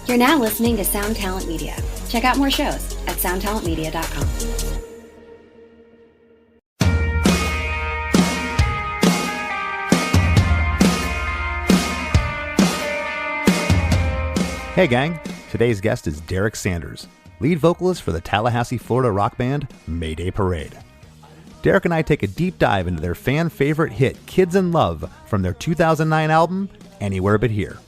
You're now listening to Sound Talent Media. Check out more shows at soundtalentmedia.com. Hey gang, today's guest is Derek Sanders, lead vocalist for the Tallahassee, Florida rock band Mayday Parade. Derek and I take a deep dive into their fan favorite hit Kids in Love from their 2009 album Anywhere But Here.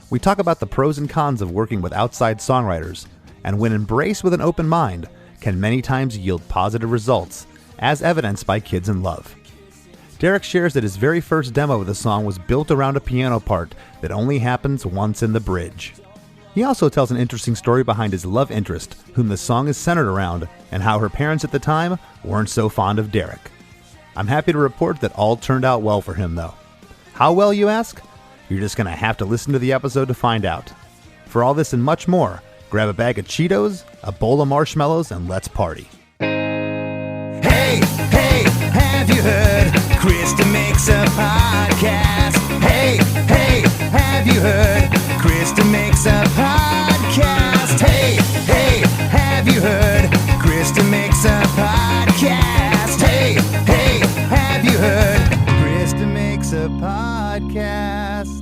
We talk about the pros and cons of working with outside songwriters, and when embraced with an open mind, can many times yield positive results, as evidenced by Kids in Love. Derek shares that his very first demo of the song was built around a piano part that only happens once in the bridge. He also tells an interesting story behind his love interest, whom the song is centered around, and how her parents at the time weren't so fond of Derek. I'm happy to report that all turned out well for him, though. How well, you ask? You're just going to have to listen to the episode to find out. For all this and much more, grab a bag of Cheetos, a bowl of marshmallows, and let's party. Hey, have you heard? Krista makes a podcast. Hey, have you heard? Krista makes a podcast. Hey, have you heard? Krista makes a podcast. Hey, have you heard? Krista makes a podcast.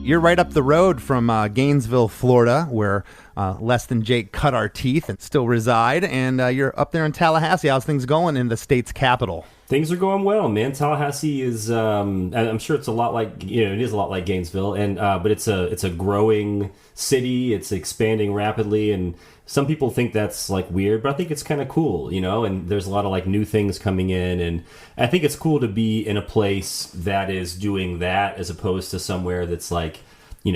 You're right up the road from Gainesville, Florida, where Less Than Jake cut our teeth and still reside, and you're up there in Tallahassee. How's things going in the state's capital? Things are going well, man. Tallahassee is, I'm sure it's a lot like, it is a lot like Gainesville, and but it's a growing city. It's expanding rapidly, and some people think that's like weird, but I think it's kind of cool, and there's a lot of like new things coming in, and I think it's cool to be in a place that is doing that as opposed to somewhere that's like,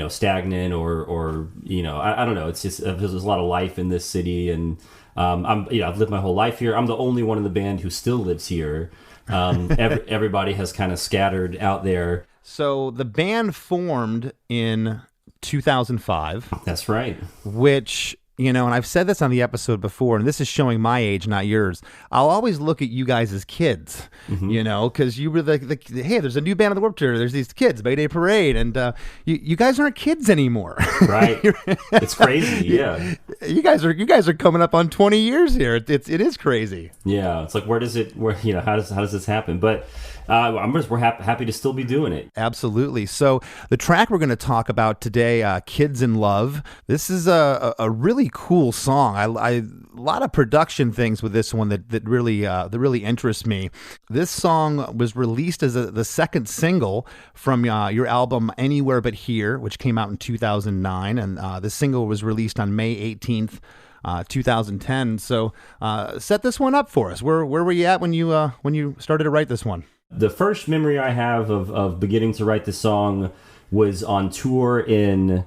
stagnant or I don't know. It's just, there's a lot of life in this city, and I've lived my whole life here. I'm the only one in the band who still lives here. Everybody has kind of scattered out there. So the band formed in 2005. That's right. Which, and I've said this on the episode before, and this is showing my age, not yours. I'll always look at you guys as kids, because you were the hey, there's a new band on the Warped Tour. There's these kids, Mayday Parade, and you guys aren't kids anymore. Right. It's crazy. Yeah. You guys are coming up on 20 years here. It is crazy. Yeah. It's like, how does this happen? But we're happy to still be doing it. Absolutely. So the track we're going to talk about today, Kids in Love, this is a really cool song. A lot of production things with this one that really interest me. This song was released as the second single from your album Anywhere But Here, which came out in 2009, and the single was released on May 18th, 2010. So set this one up for us. Where were you at when you started to write this one? The first memory I have of beginning to write this song was on tour in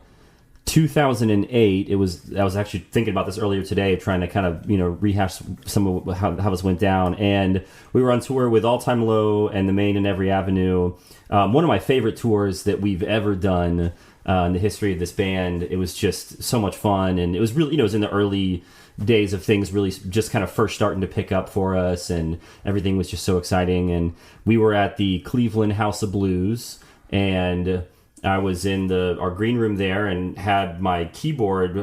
2008. I was actually thinking about this earlier today, trying to kind of rehash some of how this went down. And we were on tour with All Time Low and The Main and Every Avenue. One of my favorite tours that we've ever done in the history of this band. It was just so much fun, and it was really, it was in the early days of things really just kind of first starting to pick up for us, and everything was just so exciting. And we were at the Cleveland House of Blues, and I was in our green room there and had my keyboard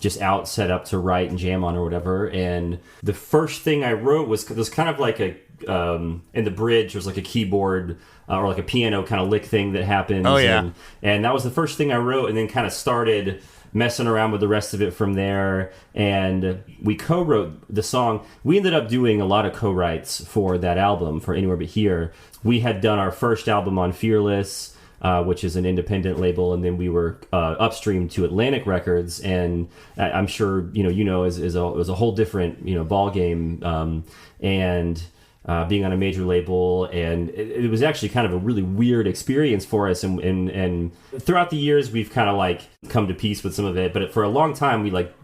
just out, set up to write and jam on or whatever. And the first thing I wrote was kind of like in the bridge, there's like a keyboard or like a piano kind of lick thing that happens. Oh, yeah. And that was the first thing I wrote, and then kind of started messing around with the rest of it from there. And we co-wrote the song. We ended up doing a lot of co-writes for that album, for Anywhere But Here. We had done our first album on Fearless, which is an independent label, and then we were upstream to Atlantic Records, and I'm sure is a whole different ball game, and being on a major label, and it was actually kind of a really weird experience for us, and throughout the years we've kind of like come to peace with some of it, but for a long time we like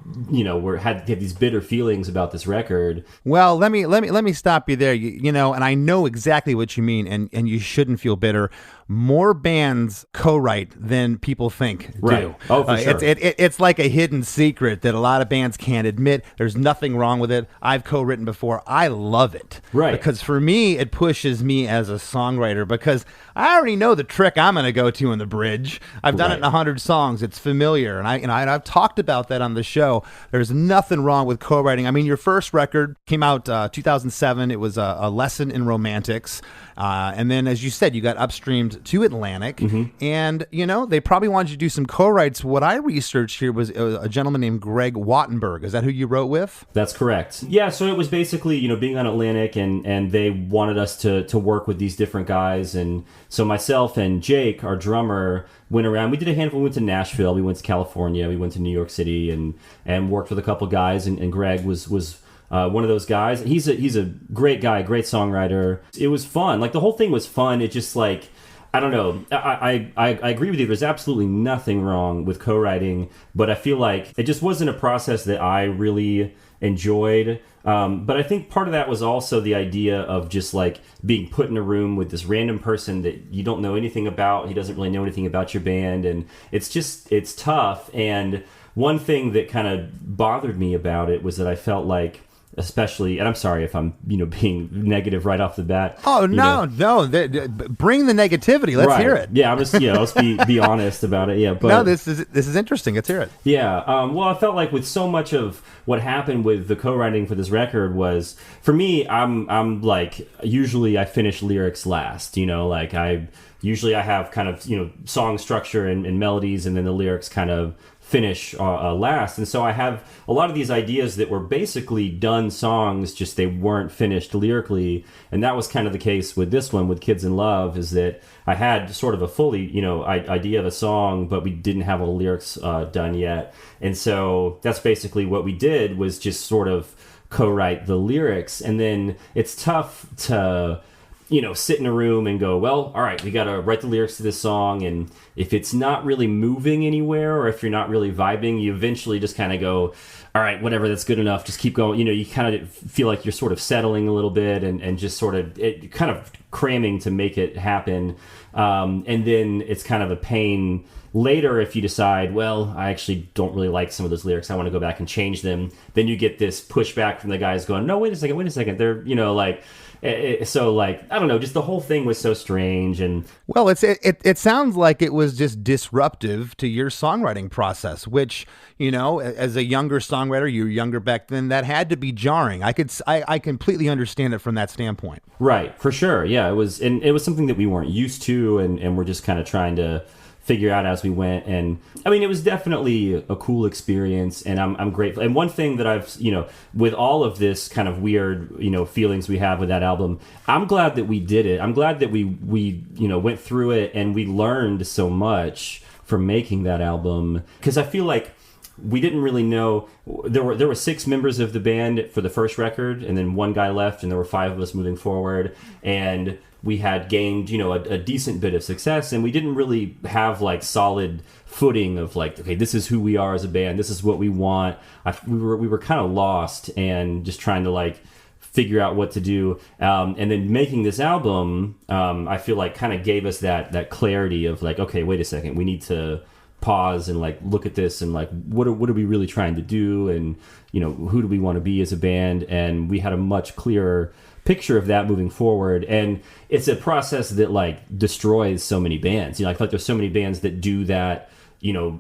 had these bitter feelings about this record. Well, let me stop you there. You know, and I know exactly what you mean, and you shouldn't feel bitter. More bands co-write than people think do. Right. Oh, for sure. It's like a hidden secret that a lot of bands can't admit. There's nothing wrong with it. I've co-written before. I love it. Right. Because for me, it pushes me as a songwriter because I already know the trick I'm going to go to in the bridge. I've done it in 100 songs. It's familiar, and I've talked about that on the show. There's nothing wrong with co-writing. I mean, your first record came out 2007. It was a lesson in romantics. And then, as you said, you got upstreamed to Atlantic, and they probably wanted you to do some co-writes. What I researched here was a gentleman named Greg Wattenberg. Is that who you wrote with? That's correct. Yeah, so it was basically being on Atlantic, and they wanted us to work with these different guys, and so myself and Jake, our drummer, went around. We did a handful. We went to Nashville, we went to California, we went to New York City, and worked with a couple guys, and Greg was one of those guys. He's a great guy, great songwriter. It was fun. Like, the whole thing was fun. It just, like, I don't know. I agree with you. There's absolutely nothing wrong with co-writing, but I feel like it just wasn't a process that I really enjoyed. But I think part of that was also the idea of just like being put in a room with this random person that you don't know anything about. He doesn't really know anything about your band, and it's tough. And one thing that kind of bothered me about it was that I felt like, especially, and I'm sorry if I'm being negative right off the bat. Oh no, bring the negativity. Let's hear it. Yeah, let's be honest about it. Yeah, but no, this is interesting. Let's hear it. Yeah, well, I felt like with so much of what happened with the co-writing for this record was, for me, I'm like, usually I finish lyrics last. Like I have kind of song structure and melodies, and then the lyrics kind of finish last. And so I have a lot of these ideas that were basically done songs, just they weren't finished lyrically. And that was kind of the case with this one, with Kids in Love, is that I had sort of a fully idea of a song, but we didn't have all the lyrics done yet. And so that's basically what we did, was just sort of co-write the lyrics. And then it's tough to sit in a room and go, well, all right, we got to write the lyrics to this song. And if it's not really moving anywhere, or if you're not really vibing, you eventually just kind of go, all right, whatever, that's good enough. Just keep going. You kind of feel like you're sort of settling a little bit and just sort of kind of cramming to make it happen. And then it's kind of a pain later if you decide, well, I actually don't really like some of those lyrics. I want to go back and change them. Then you get this pushback from the guys going, no, wait a second. They're, like... So, like, I don't know, just the whole thing was so strange. And well, it sounds like it was just disruptive to your songwriting process, which, as a younger songwriter, you were younger back then, that had to be jarring. I completely understand it from that standpoint. Right, for sure. Yeah, it was something that we weren't used to, and we're just kind of trying to figure out as we went. And I mean, it was definitely a cool experience, and I'm grateful. And one thing that I've, with all of this kind of weird, feelings we have with that album, I'm glad that we did it. I'm glad that we went through it, and we learned so much from making that album, because I feel like we didn't really know. There were 6 members of the band for the first record, and then one guy left, and there were 5 of us moving forward, and we had gained, a decent bit of success, and we didn't really have like solid footing of like, okay, this is who we are as a band. This is what we want. We were kind of lost and just trying to like figure out what to do. And then making this album, I feel like kind of gave us that clarity of like, okay, wait a second, we need to pause and like look at this and like, what are we really trying to do? And, who do we want to be as a band? And we had a much clearer picture of that moving forward. And it's a process that like destroys so many bands. I feel like there's so many bands that do that,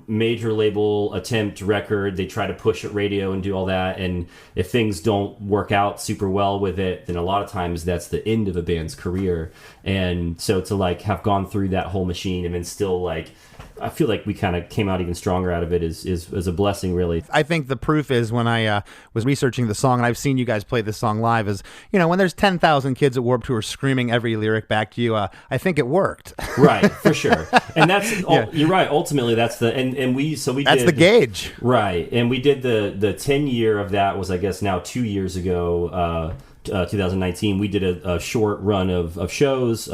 major label attempt record, they try to push at radio and do all that, and if things don't work out super well with it, then a lot of times that's the end of a band's career. And so to like have gone through that whole machine and then still like, I feel like we kind of came out even stronger out of it is a blessing, really. I think the proof is when I was researching the song, and I've seen you guys play this song live, is, when there's 10,000 kids at Warped Tour screaming every lyric back to you, I think it worked. Right, for sure. And that's, you're right, ultimately that's the, and we that's the gauge. Right, and we did the 10 year of that was, I guess, now 2 years ago, 2019, we did a short run of shows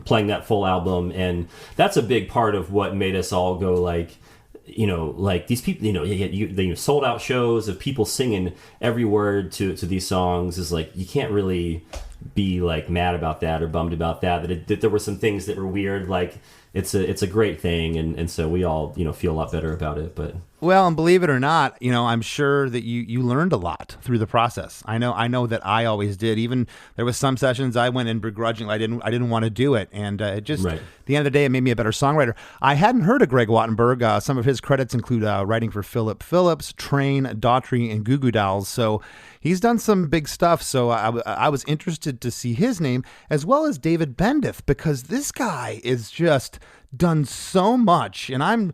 playing that full album, and that's a big part of what made us all go like, like these people, you sold out shows of people singing every word to these songs is like, you can't really be like mad about that or bummed about that there were some things that were weird. Like it's a great thing, and so we all feel a lot better about it. But well, and believe it or not, I'm sure that you learned a lot through the process. I know that I always did. Even there was some sessions I went in begrudgingly. I didn't want to do it, and it just at the end of the day, it made me a better songwriter. I hadn't heard of Greg Wattenberg. Some of his credits include writing for Philip Phillips, Train, Daughtry, and Goo Goo Dolls. So he's done some big stuff. So I was interested to see his name, as well as David Bendeth, because this guy is just done so much, and I'm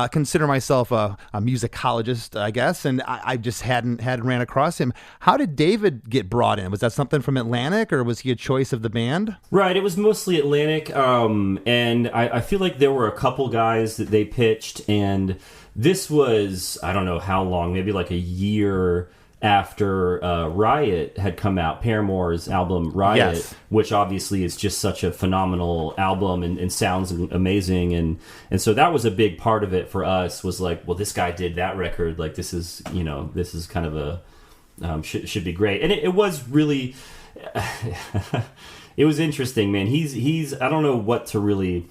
consider myself a musicologist, I guess, and I just hadn't ran across him. How did David get brought in? Was that something from Atlantic, or was he a choice of the band? Right, it was mostly Atlantic, and I feel like there were a couple guys that they pitched, and this was, I don't know how long, maybe like a year after Riot had come out, Paramore's album Riot, yes, which obviously is just such a phenomenal album and sounds amazing, and so that was a big part of it for us, was like, well, this guy did that record, like this is kind of a should be great. And it was really it was interesting, man. He's I don't know what to really.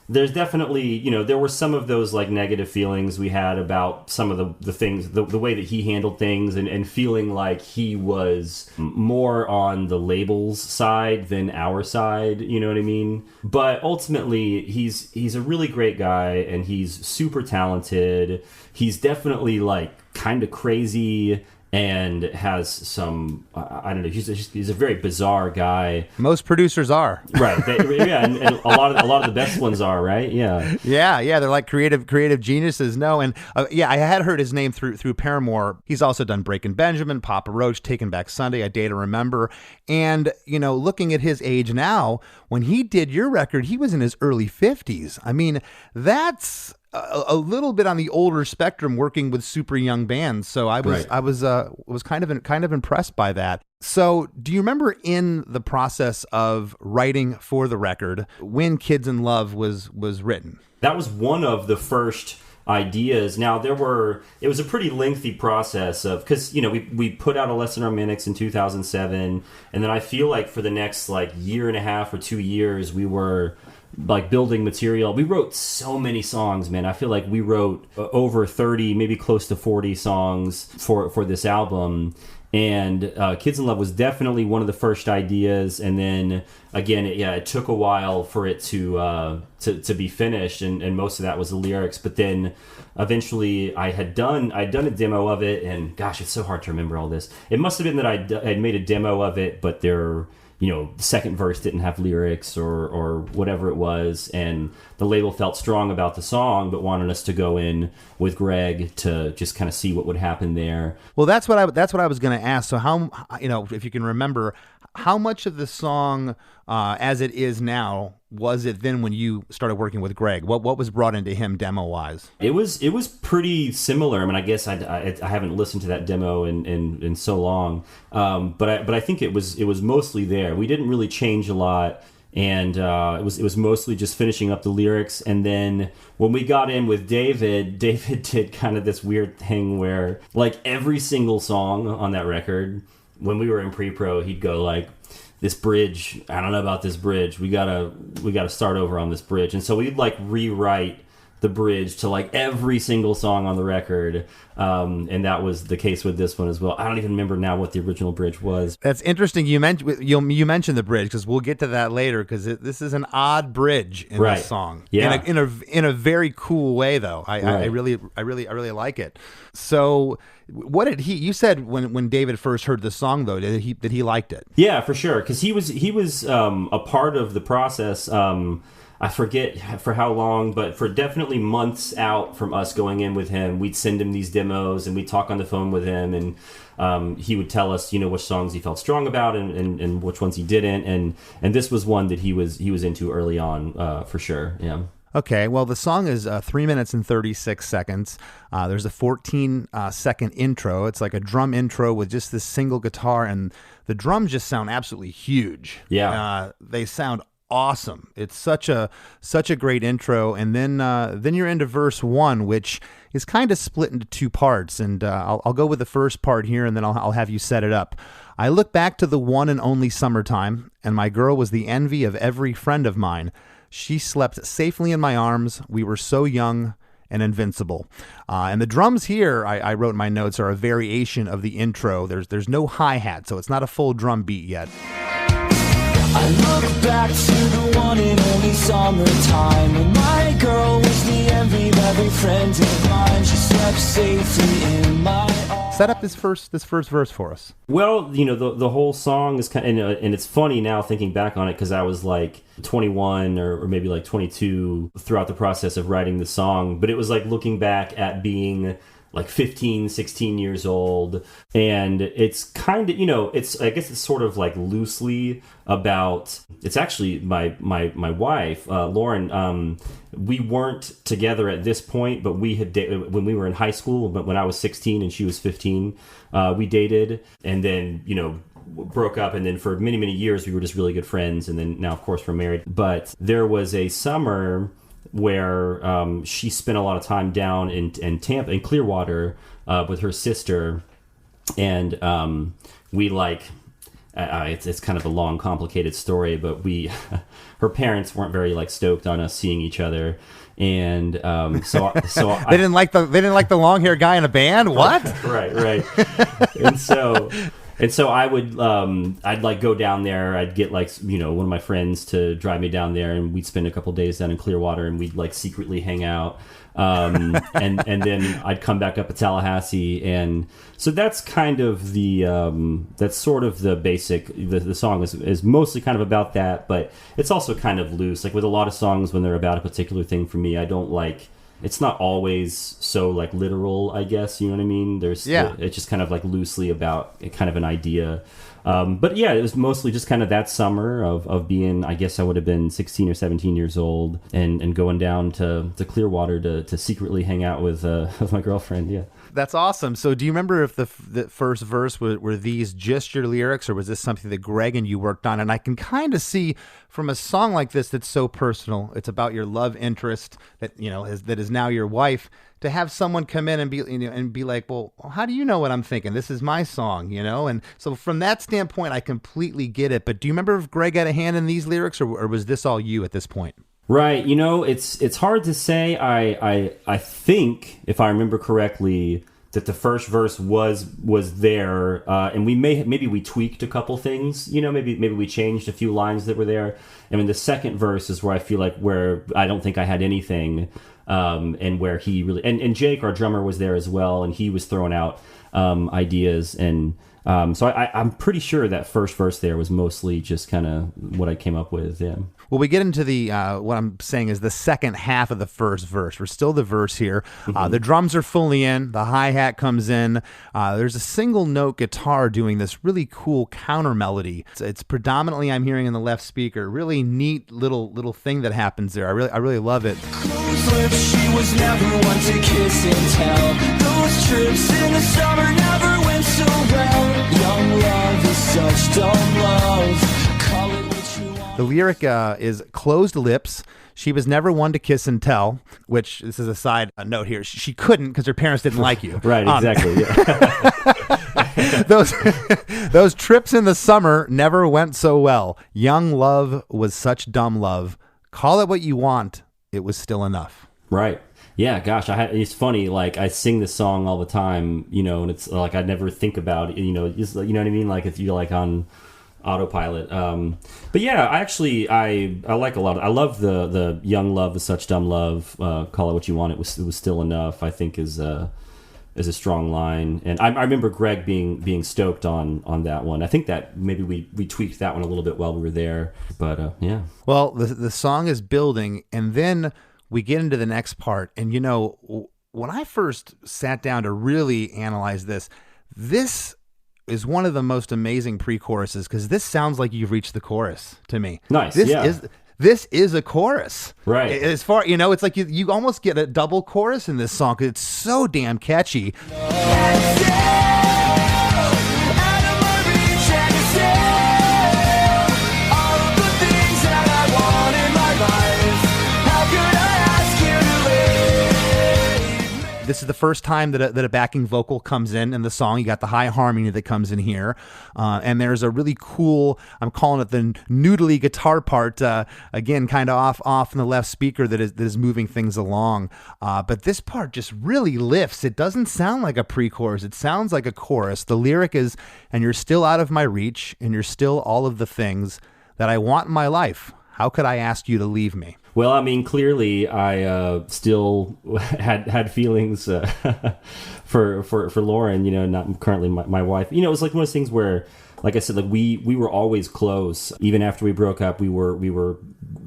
There's definitely, there were some of those like negative feelings we had about some of the things, the way that he handled things, and feeling like he was more on the label's side than our side, you know what I mean? But ultimately, he's a really great guy, and he's super talented. He's definitely like kind of crazy, and has some, I don't know, he's a very bizarre guy. Most producers are. Right. And a lot of the best ones are, right? Yeah. Yeah, they're like creative geniuses. No, and I had heard his name through Paramore. He's also done Breaking Benjamin, Papa Roach, Taking Back Sunday, A Day to Remember. And, looking at his age now, when he did your record, he was in his early 50s. I mean, that's a little bit on the older spectrum, working with super young bands. So I was kind of impressed by that. So do you remember in the process of writing for the record when Kids in Love was written? That was one of the first ideas. Now it was a pretty lengthy process of, because we put out A Lesson in Romantics in 2007, and then I feel like for the next like year and a half or 2 years we were like building material. We wrote so many songs, man. I feel like we wrote over 30, maybe close to 40 songs for this album. And Kids in Love was definitely one of the first ideas. And then again, it took a while for it to be finished, and most of that was the lyrics. But then eventually I'd done a demo of it, and gosh, it's so hard to remember all this. It must have been that I'd made a demo of it, but the second verse didn't have lyrics or whatever it was, and the label felt strong about the song but wanted us to go in with Greg to just kind of see what would happen there. Well, that's what I was going to ask. So how, if you can remember, how much of the song as it is now was it then when you started working with Greg? What was brought into him demo wise? It was pretty similar. I mean, I guess I haven't listened to that demo in so long, but I think it was mostly there. We didn't really change a lot, and it was mostly just finishing up the lyrics. And then when we got in with David did kind of this weird thing where, like, every single song on that record, when we were in pre-pro, he'd go like, this bridge, I don't know about this bridge. We gotta start over on this bridge. And so we'd like rewrite the bridge to like every single song on the record. And that was the case with this one as well. I don't even remember now what the original bridge was. That's interesting. You mentioned the bridge, because we'll get to that later, because this is an odd bridge in this song. Yeah. In a very cool way though. I really like it. So what did you said when David first heard the song though, that he liked it? Yeah, for sure. Cause he was a part of the process. I forget for how long, but for definitely months out from us going in with him, we'd send him these demos and we'd talk on the phone with him, and he would tell us, which songs he felt strong about and which ones he didn't. And this was one that he was into early on, for sure. Yeah. Okay, well, the song is 3 minutes and 36 seconds. There's a 14-second intro. It's like a drum intro with just this single guitar, and the drums just sound absolutely huge. Yeah. They sound awesome. It's such a great intro, and then you're into verse 1, which is kind of split into two parts, and I'll go with the first part here, and then I'll have you set it up. I look back to the one and only summertime, and my girl was the envy of every friend of mine. She slept safely in my arms. We were so young and invincible. And the drums here, I wrote in my notes, are a variation of the intro. There's no hi-hat, so it's not a full drum beat yet. I look back to the one and only summertime when my girl was the envy of every friend of mine. She slept safely in my arms. Set up this first verse for us. Well, the whole song is kind of, and it's funny now thinking back on it, because I was like 21 or maybe like 22 throughout the process of writing the song, but it was like looking back at being like 15, 16 years old. And it's kind of, I guess it's sort of like loosely about, it's actually my wife, Lauren. We weren't together at this point, but we had when we were in high school, but when I was 16 and she was 15, we dated, and then, broke up, and then for many, many years we were just really good friends, and then now of course we're married. But there was a summer where she spent a lot of time down in Tampa, in Clearwater, with her sister, and we like, it's kind of a long, complicated story, but her parents weren't very like stoked on us seeing each other, and so they didn't like the long hair guy in a band. What? right, and so I would, I'd like go down there. I'd get like, one of my friends to drive me down there, and we'd spend a couple days down in Clearwater, and we'd like secretly hang out. And then I'd come back up to Tallahassee. And so that's kind of that's sort of the basic, the song is mostly kind of about that, but it's also kind of loose. Like with a lot of songs, when they're about a particular thing, for me, I don't like, it's not always so like literal, I guess, you know what I mean? It's just kind of like loosely about kind of an idea. But yeah, it was mostly just kind of that summer of being, I guess I would have been 16 or 17 years old, and going down to Clearwater to secretly hang out with my girlfriend. Yeah. That's awesome. So do you remember if the first verse were these just your lyrics, or was this something that Greg and you worked on? And I can kind of see from a song like this that's so personal, it's about your love interest that is now your wife, to have someone come in and be like, well, how do you know what I'm thinking? This is my song, And so from that standpoint, I completely get it. But do you remember if Greg had a hand in these lyrics, or was this all you at this point? Right. It's hard to say. I think, if I remember correctly, that the first verse was there, and maybe we tweaked a couple things, maybe we changed a few lines that were there. I mean, the second verse is where I feel like where I don't think I had anything, and where he really, and Jake, our drummer, was there as well, and he was throwing out ideas, and so I'm pretty sure that first verse there was mostly just kind of what I came up with. Yeah. Well, we get into the what I'm saying is the second half of the first verse. We're still the verse here. Mm-hmm. The drums are fully in. The hi-hat comes in. There's a single note guitar doing this really cool counter melody. It's predominantly, I'm hearing in the left speaker. Really neat little thing that happens there. I really love it. Close lips, she was never one to kiss and tell. Those trips in the summer never went so well. Young love is such dumb love. Call it what you want. The lyric is closed lips. She was never one to kiss and tell, which, this is a side note here, she couldn't because her parents didn't like you. Right, exactly. Yeah. Those trips in the summer never went so well. Young love was such dumb love. Call it what you want. It was still enough. Right. Yeah, gosh, it's funny, like, I sing this song all the time, and it's like, I never think about it, just, you know what I mean? Like, if you're like on autopilot. But yeah, I like a lot. I love the young love is such dumb love. Call it what you want. It was still enough, I think is a strong line. And I remember Greg being stoked on that one. I think that maybe we tweaked that one a little bit while we were there, but yeah. Well, the song is building, and then we get into the next part. And when I first sat down to really analyze this is one of the most amazing pre-choruses, because this sounds like you've reached the chorus to me. Nice. This is a chorus. Right. As far, it's like you almost get a double chorus in this song because it's so damn catchy. this is the first time that a backing vocal comes in the song. You got the high harmony that comes in here, and there's a really cool, I'm calling it the noodly guitar part, again, kind of off in the left speaker that is moving things along. But this part just really lifts. It doesn't sound like a pre-chorus. It sounds like a chorus. The lyric is, "And you're still out of my reach, and you're still all of the things that I want in my life. How could I ask you to leave me?" Well, I mean, clearly, I still had feelings for Lauren. Not currently my wife. It was like one of those things where, like I said, like we were always close. Even after we broke up, we were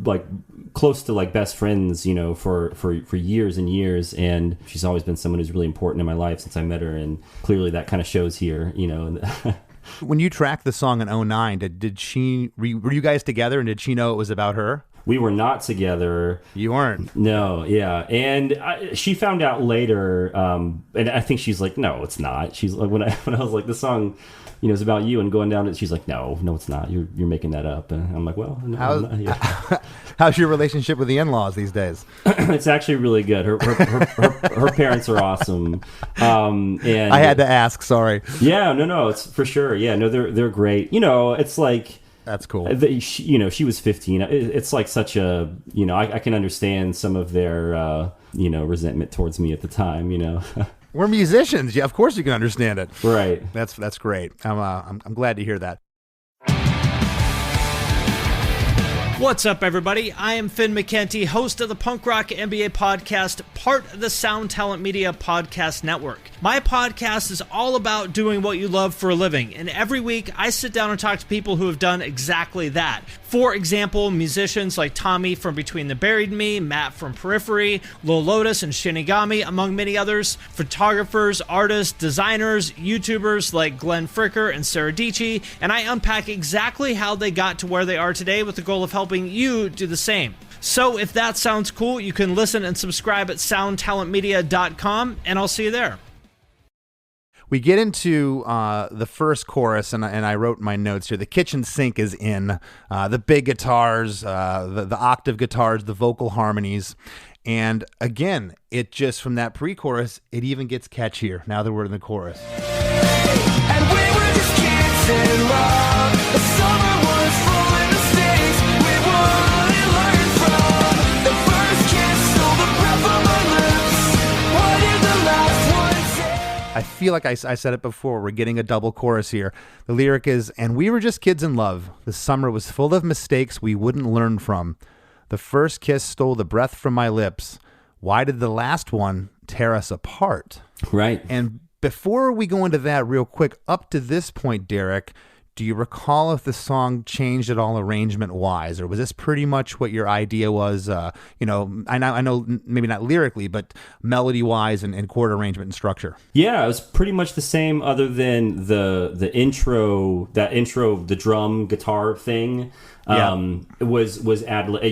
like close to like best friends. For years and years. And she's always been someone who's really important in my life since I met her. And clearly, that kind of shows here. When you tracked the song in 2009, were you guys together, and did she know it was about her? We were not together. You weren't? No, yeah. And she found out later, and I think she's like, no, it's not. She's like, when I was like, this song, is about you, and going down it, she's like, no, it's not. You're making that up. And I'm like, well, no, I'm not. Yeah. How's your relationship with the in-laws these days? It's actually really good. Her parents are awesome. And I had to ask, sorry. Yeah, no, it's for sure. Yeah, no, they're great. It's like, that's cool. She was 15. It's like such a, I can understand some of their, resentment towards me at the time, We're musicians. Yeah, of course you can understand it. Right. That's great. I'm glad to hear that. What's up, everybody? I am Finn McKenty, host of the Punk Rock MBA podcast, part of the Sound Talent Media podcast network. My podcast is all about doing what you love for a living, and every week I sit down and talk to people who have done exactly that. For example, musicians like Tommy from Between the Buried and Me, Matt from Periphery, Lil Lotus and Shinigami, among many others, photographers, artists, designers, YouTubers like Glenn Fricker and Sarah Dici, and I unpack exactly how they got to where they are today with the goal of helping you do the same. So if that sounds cool, you can listen and subscribe at soundtalentmedia.com, and I'll see you there. We get into the first chorus, and I wrote my notes here. The kitchen sink is in. The big guitars, the octave guitars, the vocal harmonies. And again, it just, from that pre-chorus, it even gets catchier now that we're in the chorus. And we were just kids in love. The summer was full of mistakes we wouldn't learn from. The first kiss stole the breath from my lips. What did the last one say? I feel like I said it before. We're getting a double chorus here. The lyric is, "And we were just kids in love. The summer was full of mistakes we wouldn't learn from. The first kiss stole the breath from my lips. Why did the last one tear us apart?" Right. And before we go into that real quick, up to this point, Derek, do you recall if the song changed at all arrangement-wise, or was this pretty much what your idea was? I know maybe not lyrically, but melody-wise and chord arrangement and structure. Yeah, it was pretty much the same, other than the intro, the drum guitar thing. It was ad-lib.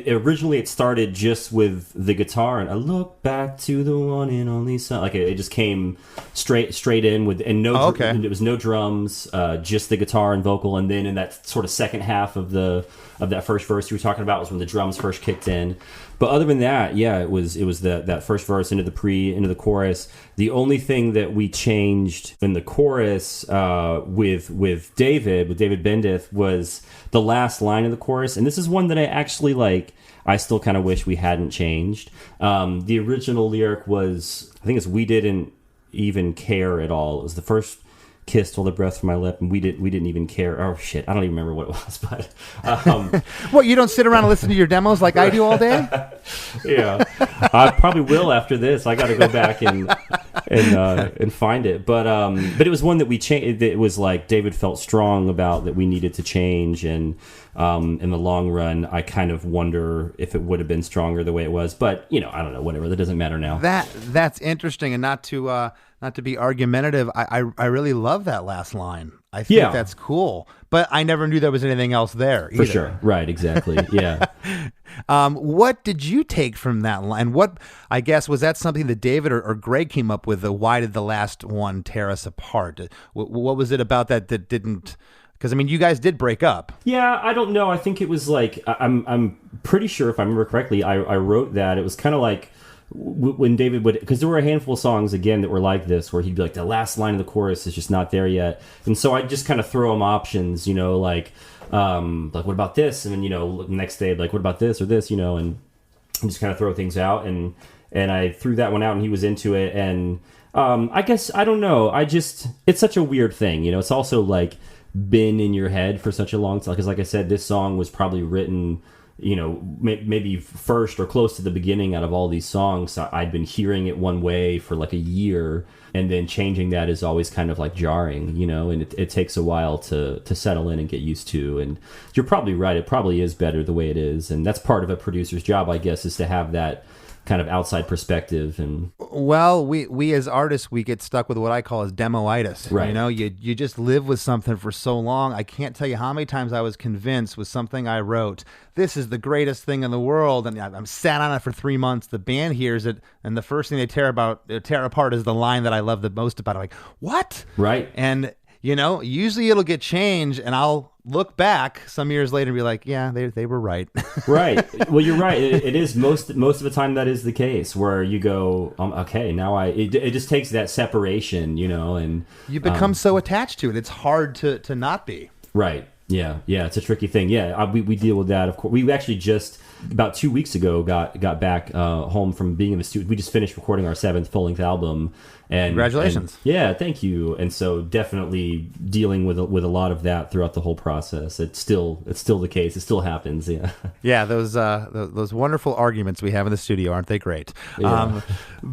Originally it started just with the guitar, and I look back to the one and only son. Like it just came straight in with, and no, it was no drums, just the guitar and vocal. And then in that sort of second half of that first verse you were talking about was when the drums first kicked in. But other than that, yeah, it was that first verse into the chorus. The only thing that we changed in the chorus with David Bendith was the last line of the chorus, and this is one that I actually like. I still kind of wish we hadn't changed. The original lyric was, I think it's, "We didn't even care at all." It was the first kiss stole the breath from my lip, and we didn't even care. Oh shit, I don't even remember what it was, but What, you don't sit around and listen to your demos like I do all day? Yeah, I probably will after this. I got to go back and find it. But it was one that we changed. It was like David felt strong about that we needed to change, and in the long run, I kind of wonder if it would have been stronger the way it was. But I don't know. Whatever. That doesn't matter now. That's interesting, and not to be argumentative, I really love that last line. I think that's cool, but I never knew there was anything else there either. For sure. Right, exactly. Yeah. What did you take from that line? What, I guess, was that something that David or Greg came up with? Why did the last one tear us apart? What was it about that didn't... Because, I mean, you guys did break up. Yeah, I don't know. I think it was like, I'm pretty sure, if I remember correctly, I wrote that. It was kind of like, when David would, because there were a handful of songs again that were like this, where he'd be like, the last line of the chorus is just not there yet, and so I'd just kind of throw him options, like what about this, and then the next day like, what about this or this, and just kind of throw things out, and I threw that one out, and he was into it, and I guess I don't know, it's such a weird thing, it's also like been in your head for such a long time, because like I said, this song was probably written maybe first or close to the beginning out of all these songs. I'd been hearing it one way for like a year, and then changing that is always kind of like jarring, and it takes a while to settle in and get used to. And you're probably right, it probably is better the way it is, and that's part of a producer's job, I guess, is to have that kind of outside perspective. And well, we as artists, we get stuck with what I call as demoitis. Right. You just live with something for so long. I can't tell you how many times I was convinced with something I wrote, this is the greatest thing in the world, and I'm sat on it for 3 months. The band hears it, and the first thing they tear apart is the line that I love the most about it. Like, what? Right. And usually it'll get changed, and I'll look back some years later and be like, yeah, they were right. Right. Well, you're right. It is most of the time that is the case, where you go, okay, now it just takes that separation, and you become so attached to it. It's hard to not be. Right. Yeah. It's a tricky thing. Yeah. We deal with that. Of course, we actually just about 2 weeks ago got back home from being in the studio. We just finished recording our 7th full-length album. And congratulations. Yeah, thank you. And so definitely dealing with a lot of that throughout the whole process. It's still the case. It still happens. Yeah. Yeah, those wonderful arguments we have in the studio, aren't they great? Yeah.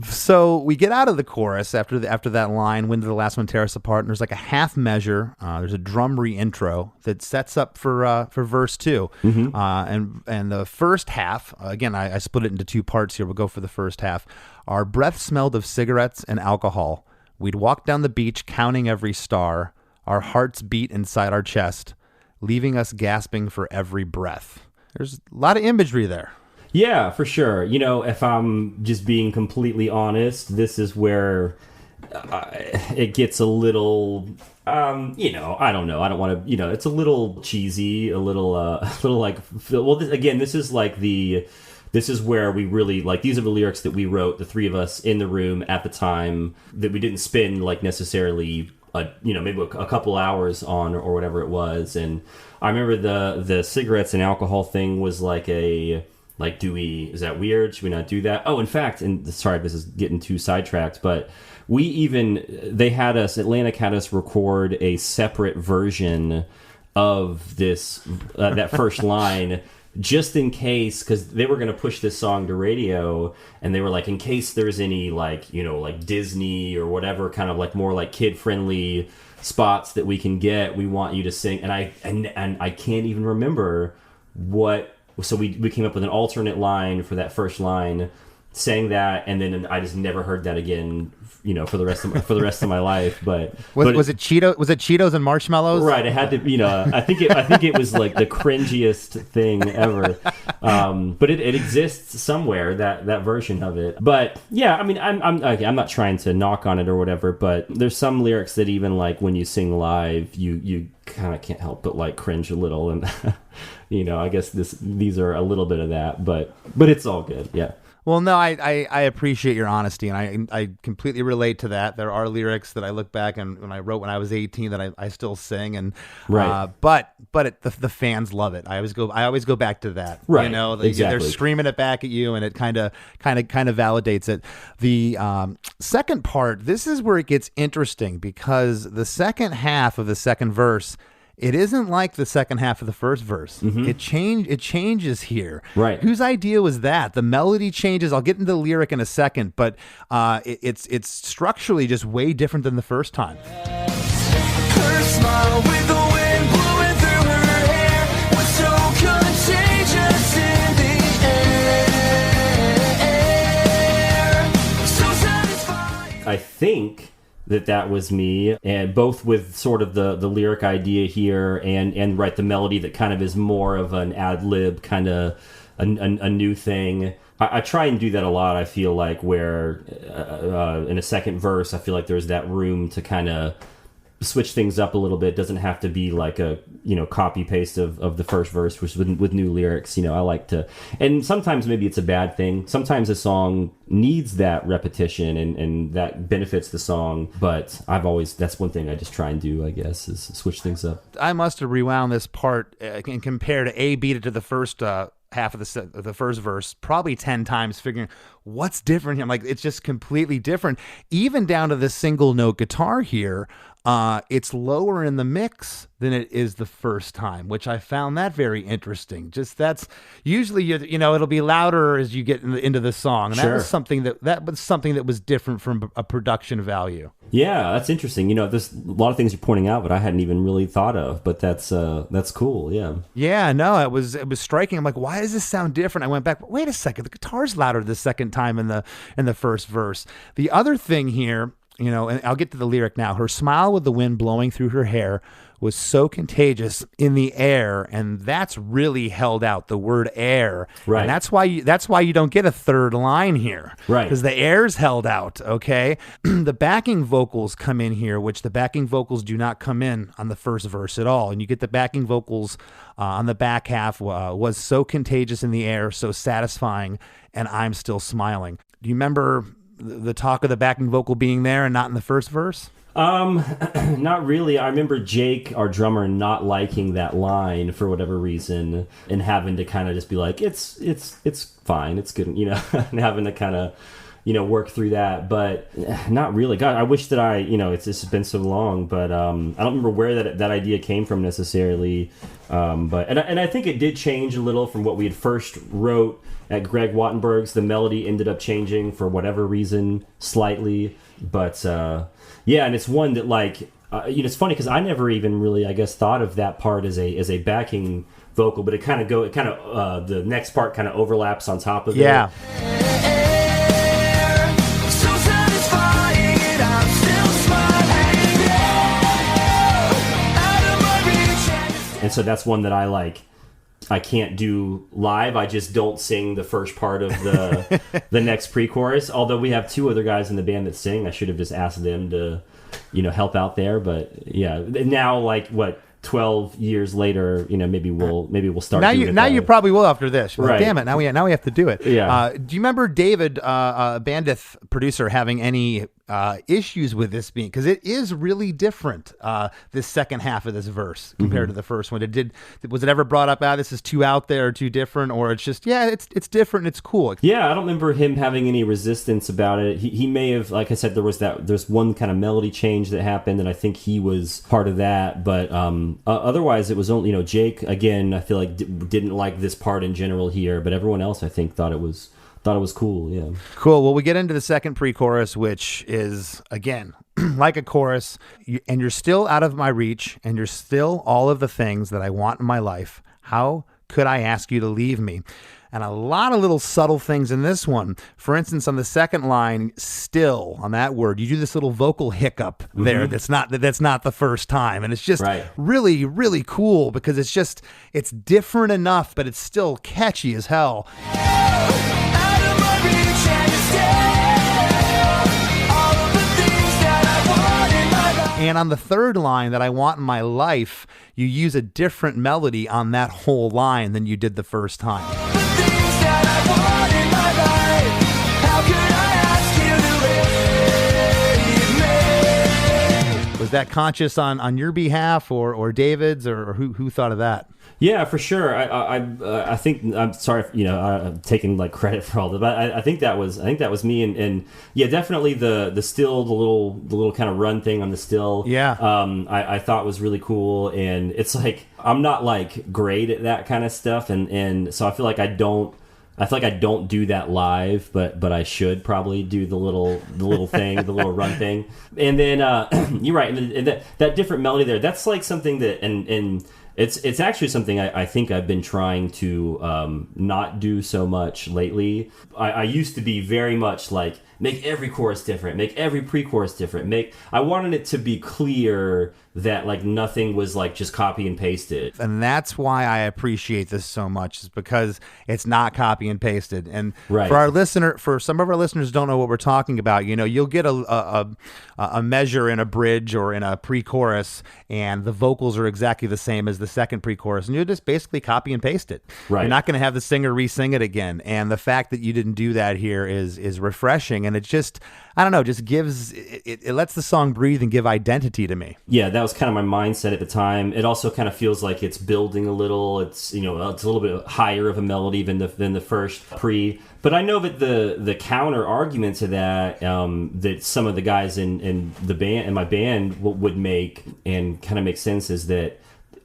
So we get out of the chorus after that line, "When did the last one tear us apart?" And there's like a half measure. There's a drum re-intro that sets up for verse 2. Mm-hmm. And the first half, again, I split it into 2 parts here. We'll go for the first half. Our breath smelled of cigarettes and alcohol. We'd walk down the beach counting every star. Our hearts beat inside our chest, leaving us gasping for every breath. There's a lot of imagery there. Yeah, for sure. If I'm just being completely honest, this is where it gets a little, I don't know. I don't want to, it's a little cheesy, a little like, well, this is where we really, like, these are the lyrics that we wrote, the 3 of us in the room at the time, that we didn't spend, like, necessarily, maybe a couple hours on or whatever it was. And I remember the cigarettes and alcohol thing was like is that weird? Should we not do that? Oh, in fact, and sorry, this is getting too sidetracked, but Atlantic had us record a separate version of this, that first line, just in case, because they were going to push this song to radio, and they were like, in case there's any like Disney or whatever kind of like more like kid friendly spots that we can get, we want you to sing. And I can't even remember what. So we came up with an alternate line for that first line, sang that, and then I just never heard that again, for the rest of my life. But was it Cheetos and marshmallows? Right. It had to, I think it was like the cringiest thing ever. But it exists somewhere, that version of it. But yeah, I mean, I'm not trying to knock on it or whatever, but there's some lyrics that even like when you sing live, you kind of can't help but like cringe a little, and I guess these are a little bit of that, but it's all good. Yeah. Well, no, I appreciate your honesty, and I completely relate to that. There are lyrics that I look back and when I wrote when I was 18 that I still sing, and right. But the fans love it. I always go back to that. Right. Exactly. They're screaming it back at you, and it kind of validates it. The second part, this is where it gets interesting, because the second half of the second verse, it isn't like the second half of the first verse. Mm-hmm. It changes here. Right. Whose idea was that? The melody changes. I'll get into the lyric in a second, but it's structurally just way different than the first time. Her smile with the wind blowing through her hair was so contagious in the air. So satisfying. I think that was me, and both with sort of the lyric idea here and right, the melody that kind of is more of an ad lib, kind of a new thing. I try and do that a lot. I feel like where in a second verse, I feel like there's that room to kind of switch things up a little bit. It doesn't have to be like a, copy paste of the first verse, which with new lyrics. I like to, and sometimes maybe it's a bad thing. Sometimes a song needs that repetition and that benefits the song. But that's one thing I just try and do, I guess, is switch things up. I must have rewound this part and compared A beat it to the first half of the first verse probably 10 times, figuring what's different here. I'm like, it's just completely different. Even down to the single note guitar here, it's lower in the mix than it is the first time, which I found that very interesting. Just that's usually it'll be louder as you get into the song, and Sure. that was something that was different from a production value. Yeah, that's interesting. There's a lot of things you're pointing out, but I hadn't even really thought of. But that's cool. Yeah. Yeah, no, it was striking. I'm like, why does this sound different? I went back. Wait a second, the guitar's louder the second time in the first verse. The other thing here, and I'll get to the lyric now. Her smile with the wind blowing through her hair was so contagious in the air, and that's really held out, the word air. Right. And that's why you don't get a third line here. Right. Because the air's held out, okay? The backing vocals come in here, which the backing vocals do not come in on the first verse at all. And you get the backing vocals on the back half, was so contagious in the air, so satisfying, and I'm still smiling. Do you remember the talk of the backing vocal being there and not in the first verse? Not really. I remember Jake, our drummer, not liking that line for whatever reason, and having to kind of just be like, it's fine, it's good, and having to kind of, work through that. But not really. God, I wish that it's just been so long, but I don't remember where that idea came from necessarily. But I think it did change a little from what we had first wrote at Greg Wattenberg's. The melody ended up changing for whatever reason slightly, but yeah, and it's one that it's funny because I never even really, I guess, thought of that part as a backing vocal, but the next part kind of overlaps on top of it. Yeah. So satisfying, and I'm still smiling. Out of my reach. And so that's one that I can't do live. I just don't sing the first part of the the next pre-chorus. Although we have two other guys in the band that sing, I should have just asked them to, help out there. But yeah, now 12 years later, maybe we'll start. Now you probably will after this. Right. Right. Damn it! Now we have to do it. Yeah. Do you remember David, Bandith producer, having any issues with this being, because it is really different, this second half of this verse compared to the first one? Was it ever brought up, this is too out there, too different, or it's just, it's different, it's cool? Yeah, I don't remember him having any resistance about it. He may have, like I said, there's one kind of melody change that happened, and I think he was part of that. But otherwise, it was only, Jake, again, I feel like didn't like this part in general here, but everyone else, I think, thought it was cool. Yeah. Cool. Well, we get into the second pre-chorus, which is, again, like a chorus, and you're still out of my reach, and you're still all of the things that I want in my life. How could I ask you to leave me? And a lot of little subtle things in this one. For instance, on the second line, still, on that word, you do this little vocal hiccup there that's not the first time. And it's just really, really cool, because it's different enough, but it's still catchy as hell. And on the third line, that I want in my life, you use a different melody on that whole line than you did the first time. Was that conscious on your behalf, or David's, or who thought of that? Yeah, for sure. I think, I'm sorry if, I'm taking credit for all that, but I think that was me, and yeah, definitely the still, the little kind of run thing on the still. Yeah. I thought was really cool, and it's I'm not great at that kind of stuff, and so I feel like I don't do that live, but I should probably do the little thing, the little run thing. And then you're right, and that different melody there, that's something that, and It's actually something I think I've been trying to not do so much lately. I used to be very much like, make every chorus different, make every pre-chorus different. I wanted it to be clear that like nothing was like just copy and pasted. And that's why I appreciate this so much, is because it's not copy and pasted. And for some of our listeners who don't know what we're talking about, you'll get a measure in a bridge or in a pre-chorus, and the vocals are exactly the same as the second pre-chorus, and you'll just basically copy and paste it. Right. You're not going to have the singer re-sing it again. And the fact that you didn't do that here is refreshing, and it just, I don't know, just gives it lets the song breathe and give identity to me. Yeah, that was kind of my mindset at the time. It also kind of feels like it's building a little. It's it's a little bit higher of a melody than the first pre. But I know that the counter argument to that that some of the guys in the band in my band would make, and kind of makes sense, is that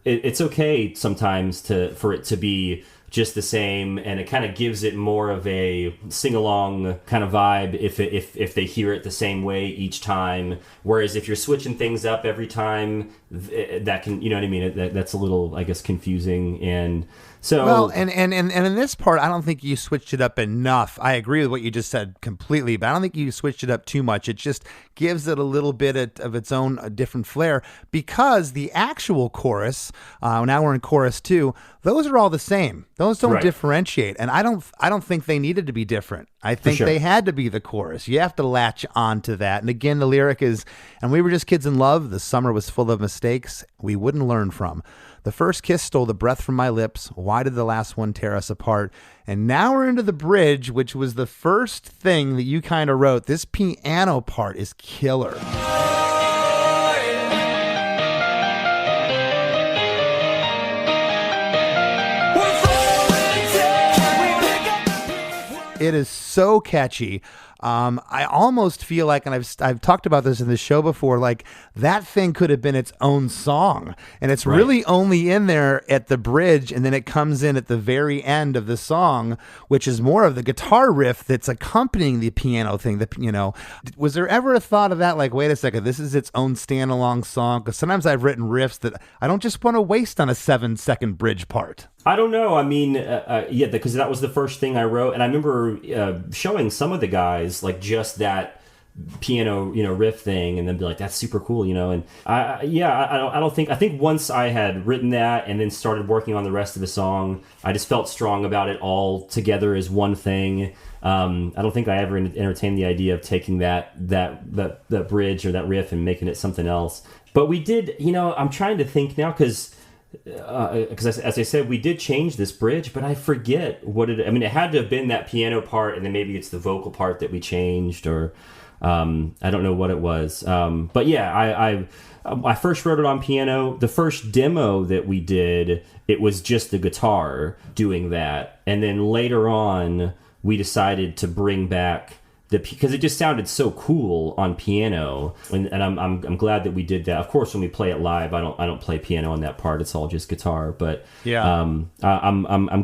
it's okay sometimes for it to be just the same, and it kind of gives it more of a sing-along kind of vibe if they hear it the same way each time. Whereas if you're switching things up every time, that can, you know what I mean, that's a little, I guess, confusing. And so, well, and in this part, I don't think you switched it up enough. I agree with what you just said completely, but I don't think you switched it up too much. It just gives it a little bit of its own different flair, because the actual chorus, now we're in chorus 2, those are all the same. Those don't differentiate, and I don't think they needed to be different. I think they had to be the chorus. You have to latch on to that. And again, the lyric is, and we were just kids in love. The summer was full of mistakes we wouldn't learn from. The first kiss stole the breath from my lips. Why did the last one tear us apart? And now we're into the bridge, which was the first thing that you kind of wrote. This piano part is killer. It is so catchy. I almost feel like, and I've talked about this in the show before, like that thing could have been its own song, and it's really only in there at the bridge, and then it comes in at the very end of the song, which is more of the guitar riff that's accompanying the piano thing. Was there ever a thought of that? Like, wait a second, this is its own standalone song? Because sometimes I've written riffs that I don't just want to waste on a 7-second bridge part. I don't know. I mean, because that was the first thing I wrote, and I remember showing some of the guys like just that piano, riff thing, and then be like, "That's super cool," And I think once I had written that and then started working on the rest of the song, I just felt strong about it all together as one thing. I don't think I ever entertained the idea of taking that bridge or that riff and making it something else. But we did. I'm trying to think now, because as I said, we did change this bridge, but I forget what it. I mean, it had to have been that piano part, and then maybe it's the vocal part that we changed, or I don't know what it was. But yeah, I first wrote it on piano. The first demo that we did, it was just the guitar doing that, and then later on, we decided to bring back because it just sounded so cool on piano, and I'm glad that we did that. Of course, when we play it live, I don't play piano on that part; it's all just guitar. But I'm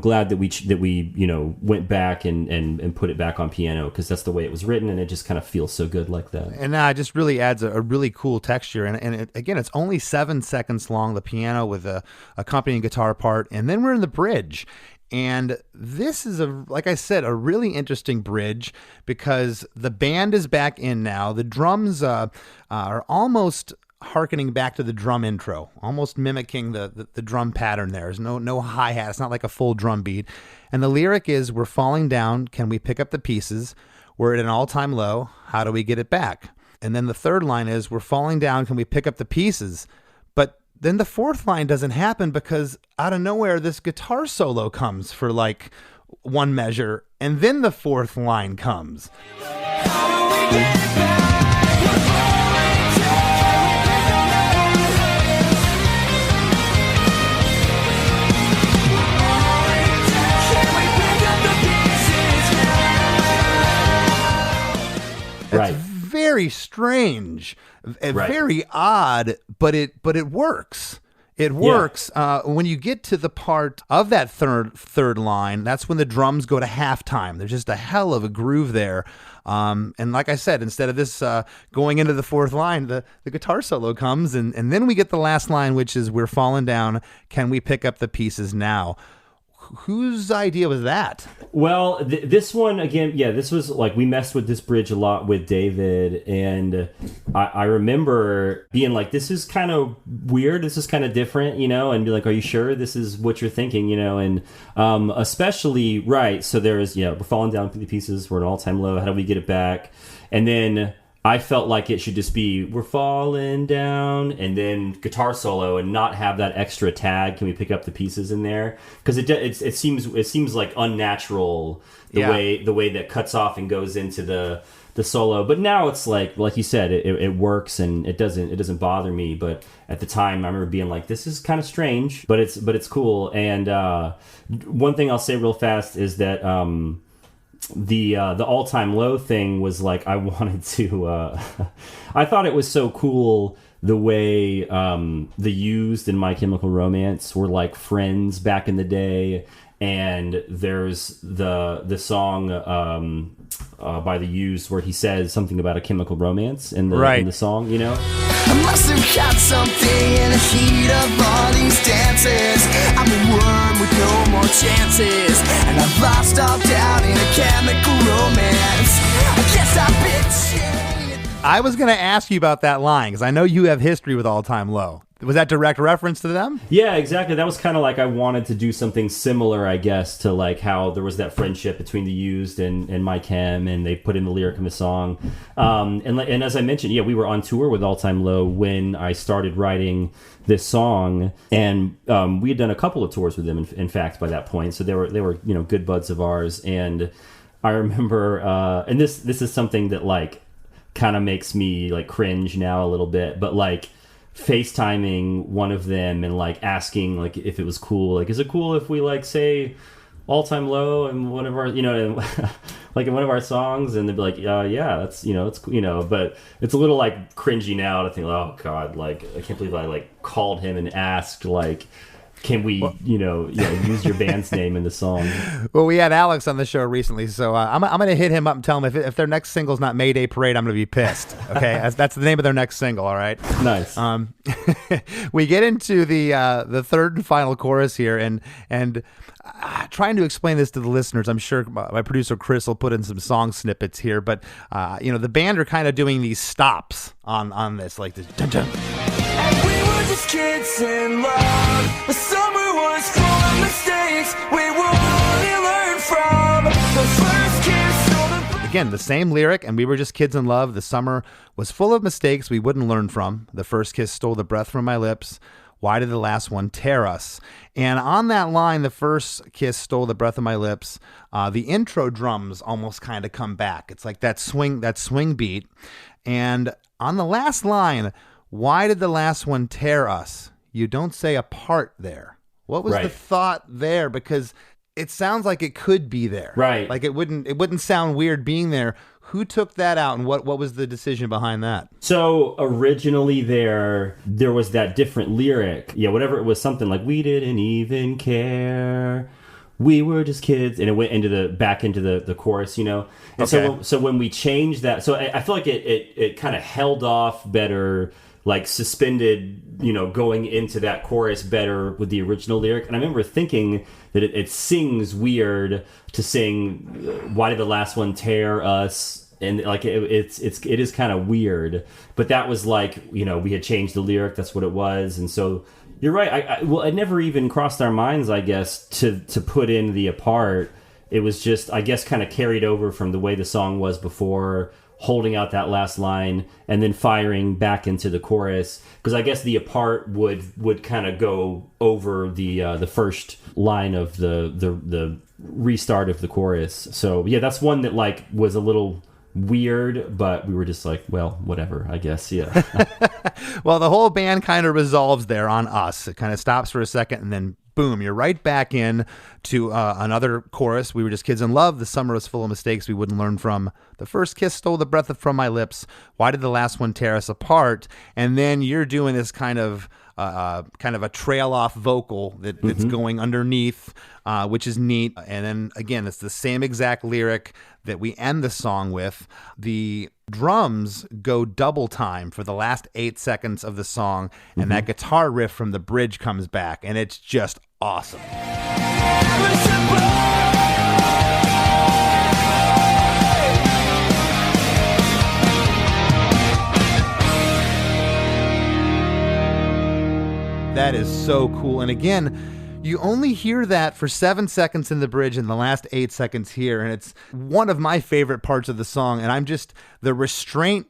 glad that we went back and put it back on piano, because that's the way it was written, and it just kind of feels so good like that. And it just really adds a really cool texture. And again, it's only 7 seconds long, the piano with a accompanying guitar part, and then we're in the bridge. And this is, like I said, a really interesting bridge, because the band is back in now. The drums are almost hearkening back to the drum intro, almost mimicking the drum pattern there. There's no hi-hat. It's not like a full drum beat. And the lyric is, we're falling down. Can we pick up the pieces? We're at an all-time low. How do we get it back? And then the third line is, we're falling down. Can we pick up the pieces? But then the fourth line doesn't happen, because out of nowhere, this guitar solo comes for like one measure, and then the fourth line comes. It's very strange, very odd, but it works. It works. When you get to the part of that third line, that's when the drums go to halftime. There's just a hell of a groove there. And like I said, instead of this going into the fourth line, the guitar solo comes, and then we get the last line, which is "We're falling down. Can we pick up the pieces now?" Whose idea was that? Well, this one, again, this was like, we messed with this bridge a lot with David, and I remember being like, this is kind of weird, this is kind of different, and be like, are you sure this is what you're thinking, and especially, right, so there's, we're falling down to the pieces, we're at an all-time low, how do we get it back? And then I felt like it should just be, we're falling down, and then guitar solo, and not have that extra tag. Can we pick up the pieces in there? Because it seems like unnatural the way that cuts off and goes into the solo. But now it's like you said, it works, and it doesn't bother me. But at the time, I remember being like, this is kind of strange, but it's cool. And one thing I'll say real fast is that the all-time low thing was like, I wanted to I thought it was so cool the way the Used and My Chemical Romance were like friends back in the day. And there's the song by the Used where he says something about a chemical romance in the song, I must have got something in the heat of all these dances. I'm a worm with no more chances, and I've lost all doubt in a chemical romance. I guess I've been changed. I was going to ask you about that line, because I know you have history with All Time Low. Was that direct reference to them? Yeah, exactly. That was kind of like, I wanted to do something similar, I guess, to like how there was that friendship between the Used and My Chem, and they put in the lyric in the song. And as I mentioned, we were on tour with All Time Low when I started writing this song, and we had done a couple of tours with them, in fact, by that point. So they were good buds of ours. And I remember, and this is something that like kind of makes me like cringe now a little bit, but like FaceTiming one of them and like asking like if it was cool, like, is it cool if we like say All Time Low in one of our like in one of our songs? And they'd be like, yeah, that's it's but it's a little like cringy now to think, oh god, like I can't believe I like called him and asked like, can we, use your band's name in the song? Well, we had Alex on the show recently, so I'm going to hit him up and tell him if their next single's not Mayday Parade, I'm going to be pissed. Okay, that's the name of their next single. All right. Nice. We get into the third and final chorus here, and trying to explain this to the listeners. I'm sure my producer Chris will put in some song snippets here, but the band are kind of doing these stops on this, like this. Dun, dun. And we were just kids in love. The summer was full of mistakes. We would only learn from the first kiss. Again, the same lyric, and we were just kids in love. The summer was full of mistakes we wouldn't learn from. The first kiss stole the breath from my lips. Why did the last one tear us? And on that line, the first kiss stole the breath of my lips, the intro drums almost kind of come back. It's like that swing beat. And on the last line, why did the last one tear us? You don't say apart there. What was the thought there? Because it sounds like it could be there. Right. Like it wouldn't sound weird being there. Who took that out, and what was the decision behind that? So originally there was that different lyric. Yeah, whatever it was, something like, we didn't even care. We were just kids, and it went back into the chorus, And okay. so when we changed that, so I feel like it kind of held off better, like suspended, going into that chorus better with the original lyric. And I remember thinking that it sings weird to sing, why did the last one tear us? And like it is kind of weird, but that was like, we had changed the lyric. That's what it was. And so you're right. It never even crossed our minds, I guess, to put in the apart. It was just, I guess, kind of carried over from the way the song was before, holding out that last line and then firing back into the chorus. Because I guess the apart would kind of go over the first line of the restart of the chorus. So yeah, that's one that like was a little weird, but we were just like, well, whatever, I guess. Yeah. Well, the whole band kind of resolves there on us. It kind of stops for a second, and then boom, you're right back in to another chorus. We were just kids in love. The summer was full of mistakes we wouldn't learn from. The first kiss stole the breath from my lips. Why did the last one tear us apart? And then you're doing this kind of kind of a trail off vocal that's going underneath, which is neat. And then again, it's the same exact lyric that we end the song with. The drums go double time for the last 8 seconds of the song, and that guitar riff from the bridge comes back, and it's just awesome. That is so cool. And again, you only hear that for 7 seconds in the bridge and the last 8 seconds here. And it's one of my favorite parts of the song. And I'm just, the restraint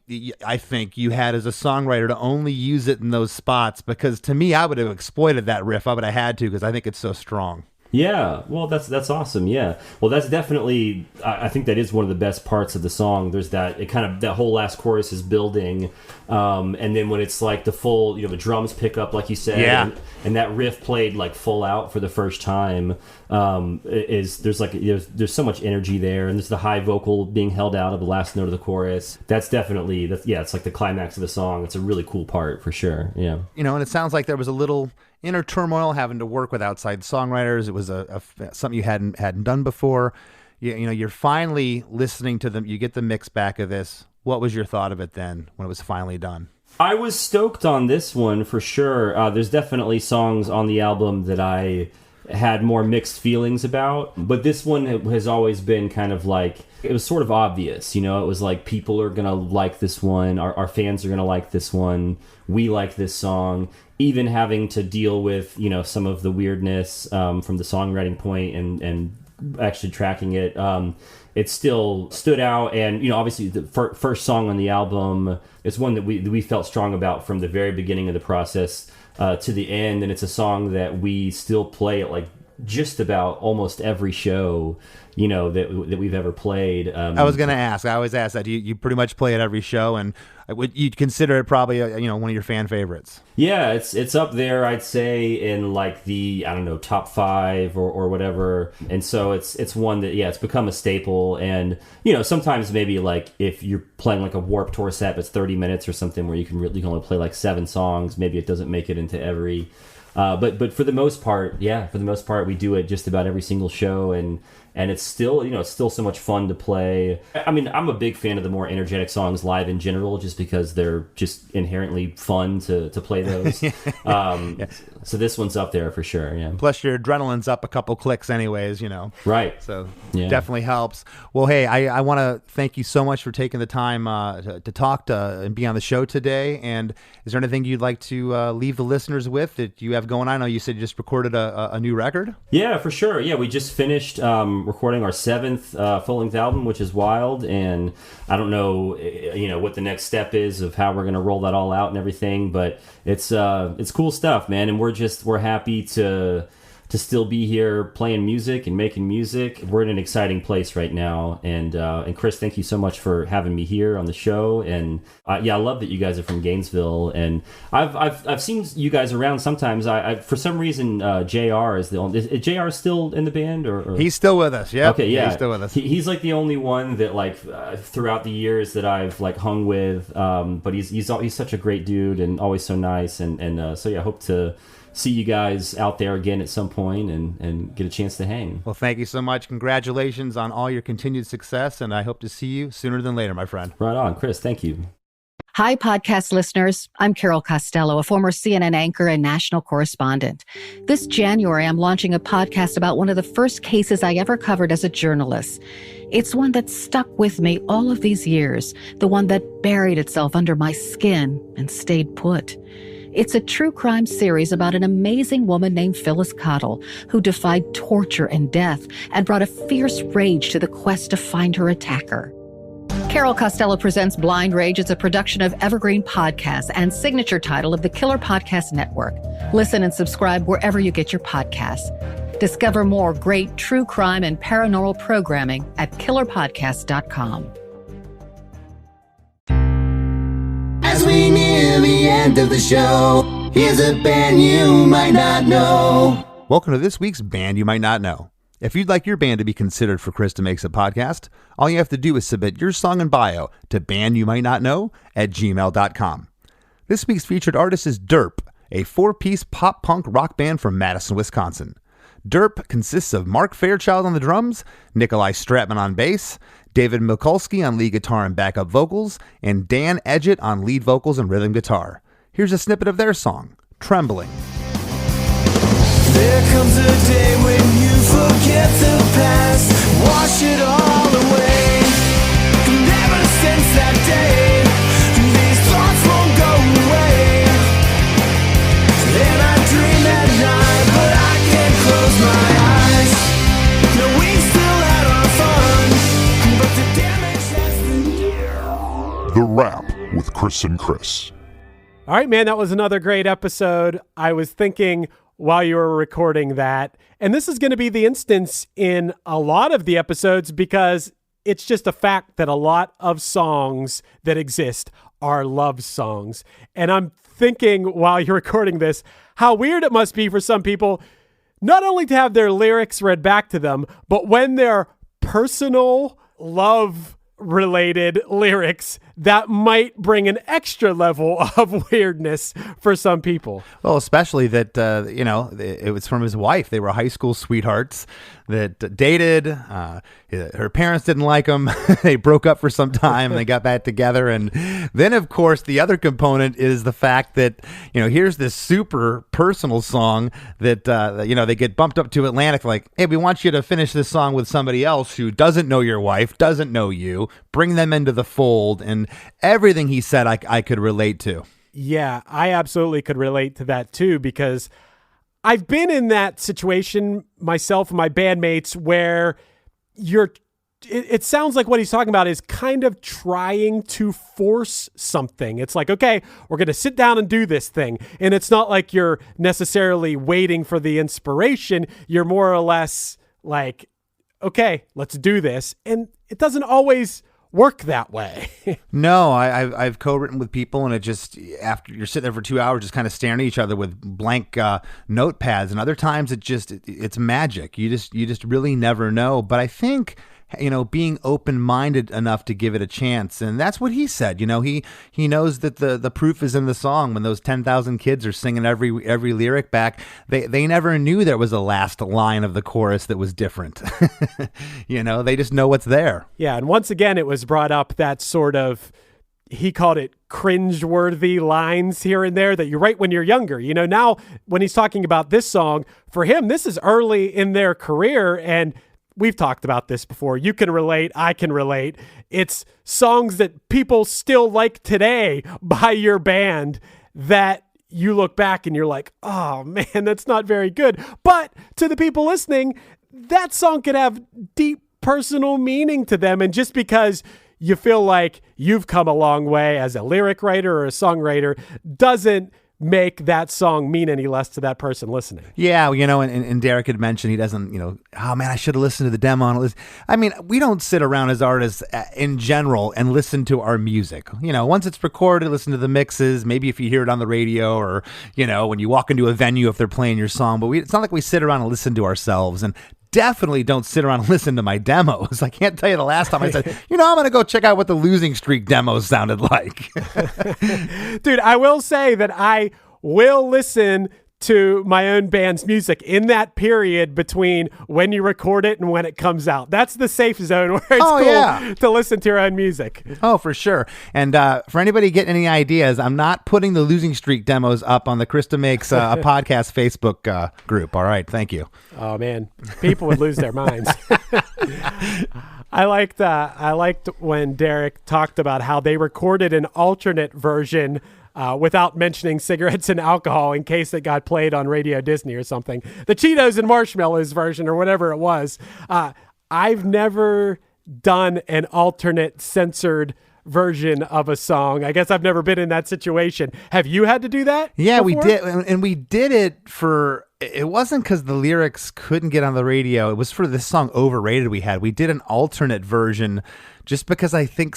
I think you had as a songwriter to only use it in those spots, because to me, I would have exploited that riff. I would have had to, because I think it's so strong. Yeah, well, that's awesome. Yeah, well, that's definitely. I think that is one of the best parts of the song. There's that that whole last chorus is building, and then when it's like the full, the drums pick up, like you said, and that riff played like full out for the first time. There's so much energy there, and there's the high vocal being held out of the last note of the chorus. That's definitely it's like the climax of the song. It's a really cool part for sure. Yeah, and it sounds like there was a little inner turmoil having to work with outside songwriters. It was something you hadn't done before. You're finally listening to them. You get the mix back of this. What was your thought of it then when it was finally done? I was stoked on this one for sure. There's definitely songs on the album that I had more mixed feelings about, but this one has always been kind of like, it was sort of obvious, it was like, people are gonna like this one, our fans are gonna like this one, we like this song, even having to deal with some of the weirdness from the songwriting point and actually tracking it. It still stood out, and obviously the first song on the album is one that we felt strong about from the very beginning of the process to the end, and it's a song that we still play at like just about almost every show that we've ever played. I was going to ask. I always ask that. You pretty much play at every show, and you'd consider it probably one of your fan favorites. Yeah, it's up there, I'd say, in like the top 5 or whatever. And so it's one that it's become a staple. And sometimes maybe like if you're playing like a Warped Tour set that's 30 minutes or something where you can only play like 7 songs, maybe it doesn't make it into every. But for the most part, we do it just about every single show, and it's still, it's still so much fun to play. I mean, I'm a big fan of the more energetic songs live in general, just because they're just inherently fun to play those. So this one's up there for sure. Yeah. Plus your adrenaline's up a couple clicks anyways, Right. So definitely helps. Well, hey, I want to thank you so much for taking the time to talk and be on the show today. And is there anything you'd like to leave the listeners with that you have going on? I know you said you just recorded a new record. Yeah, for sure. Yeah, we just finished recording our 7th full-length album, which is wild, and I don't know what the next step is of how we're going to roll that all out and everything, but it's cool stuff, man, and we're happy to still be here playing music and making music. We're in an exciting place right now, and Chris, thank you so much for having me here on the show. And I love that you guys are from Gainesville, and I've seen you guys around sometimes. I for some reason JR is the only. Is JR still in the band or? He's still with us. Yeah. Okay. Yeah. He's still with us. He's like the only one that like throughout the years that I've like hung with. But he's such a great dude and always so nice, and so I hope to see you guys out there again at some point and get a chance to hang. Well, thank you so much. Congratulations on all your continued success, and I hope to see you sooner than later, my friend. Right on. Chris, thank you. Hi, podcast listeners. I'm Carol Costello, a former CNN anchor and national correspondent. This January, I'm launching a podcast about one of the first cases I ever covered as a journalist. It's one that stuck with me all of these years, the one that buried itself under my skin and stayed put. It's a true crime series about an amazing woman named Phyllis Cottle, who defied torture and death and brought a fierce rage to the quest to find her attacker. Carol Costello presents Blind Rage. It's a production of Evergreen Podcasts and signature title of the Killer Podcast Network. Listen and subscribe wherever you get your podcasts. Discover more great true crime and paranormal programming at killerpodcast.com. As we near the end of the show, here's a band you might not know. Welcome to this week's Band You Might Not Know. If you'd like your band to be considered for Chris DeMakes a podcast, all you have to do is submit your song and bio to bandyoumightnotknow@gmail.com. This week's featured artist is Derp, a 4-piece pop-punk rock band from Madison, Wisconsin. Derp consists of Mark Fairchild on the drums, Nikolai Stratman on bass, David Mikulski on lead guitar and backup vocals, and Dan Edgett on lead vocals and rhythm guitar. Here's a snippet of their song, Trembling. There comes a day when you forget the past, wash it all away. And ever since that day, these thoughts won't go away. And I dream at night, but I can't close my eyes. No, we still had our fun, but the damage has been done. The Wrap with Chris and Chris. All right, man, that was another great episode. I was thinking while you were recording that, and this is going to be the instance in a lot of the episodes because it's just a fact that a lot of songs that exist are love songs. And I'm thinking while you're recording this, how weird it must be for some people not only to have their lyrics read back to them, but when they're personal love related lyrics, that might bring an extra level of weirdness for some people. Well, especially that, it was from his wife. They were high school sweethearts that dated. Her parents didn't like him. They broke up for some time and they got back together. And then, of course, the other component is the fact that, here's this super personal song that, they get bumped up to Atlantic like, hey, we want you to finish this song with somebody else who doesn't know your wife, doesn't know you, bring them into the fold. And everything he said, I could relate to. Yeah, I absolutely could relate to that too, because I've been in that situation myself and my bandmates where it sounds like what he's talking about is kind of trying to force something. It's like, okay, we're going to sit down and do this thing. And it's not like you're necessarily waiting for the inspiration. You're more or less like, okay, let's do this. And it doesn't always work that way. No, I've co-written with people, and it just, after you're sitting there for 2 hours just kind of staring at each other with blank notepads, and other times it's magic. You just really never know. But I think, being open-minded enough to give it a chance, and that's what he said. He knows that the proof is in the song. When those 10,000 kids are singing every lyric back, they never knew there was a last line of the chorus that was different. They just know what's there. Yeah, and once again, it was brought up that sort of, he called it cringeworthy lines here and there that you write when you're younger. Now when he's talking about this song, for him, this is early in their career, and we've talked about this before. You can relate. I can relate. It's songs that people still like today by your band that you look back and you're like, oh man, that's not very good. But to the people listening, that song could have deep personal meaning to them. And just because you feel like you've come a long way as a lyric writer or a songwriter doesn't make that song mean any less to that person listening. Yeah, and Derek had mentioned he doesn't, oh man, I should have listened to the demo. I mean, we don't sit around as artists in general and listen to our music. Once it's recorded, listen to the mixes, maybe if you hear it on the radio or, when you walk into a venue if they're playing your song. But it's not like we sit around and listen to ourselves. And definitely don't sit around and listen to my demos. I can't tell you the last time I said, I'm going to go check out what the Losing Streak demos sounded like. Dude, I will say that I will listen to my own band's music in that period between when you record it and when it comes out. That's the safe zone where it's cool to listen to your own music. Oh, for sure. And for anybody getting any ideas, I'm not putting the Losing Streak demos up on the Chris DeMakes a podcast Facebook group. All right. Thank you. Oh, man. People would lose their minds. I liked when Derek talked about how they recorded an alternate version without mentioning cigarettes and alcohol in case it got played on Radio Disney or something. The Cheetos and Marshmallows version or whatever it was. I've never done an alternate censored version of a song. I guess I've never been in that situation. Have you had to do that? Yeah, before? We did. And we did it for, it wasn't because the lyrics couldn't get on the radio. It was for this song Overrated we had. We did an alternate version just because I think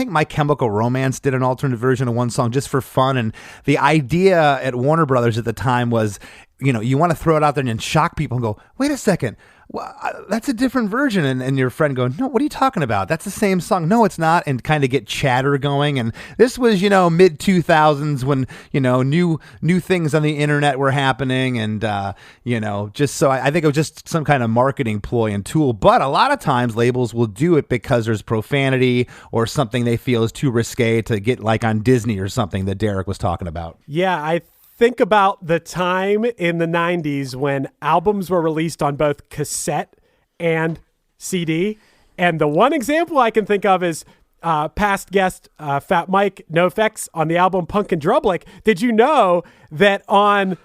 My Chemical Romance did an alternate version of one song just for fun. And the idea at Warner Brothers at the time was, you want to throw it out there and shock people and go, wait a second, well, that's a different version. And your friend going, no, what are you talking about? That's the same song. No, it's not. And kind of get chatter going. And this was, mid 2000s when, new things on the internet were happening. And, just so I think it was just some kind of marketing ploy and tool. But a lot of times labels will do it because there's profanity or something they feel is too risque to get like on Disney or something that Derek was talking about. Yeah, I think about the time in the 90s when albums were released on both cassette and CD. And the one example I can think of is past guest Fat Mike NoFX on the album Punk and Drublick. Did you know that on,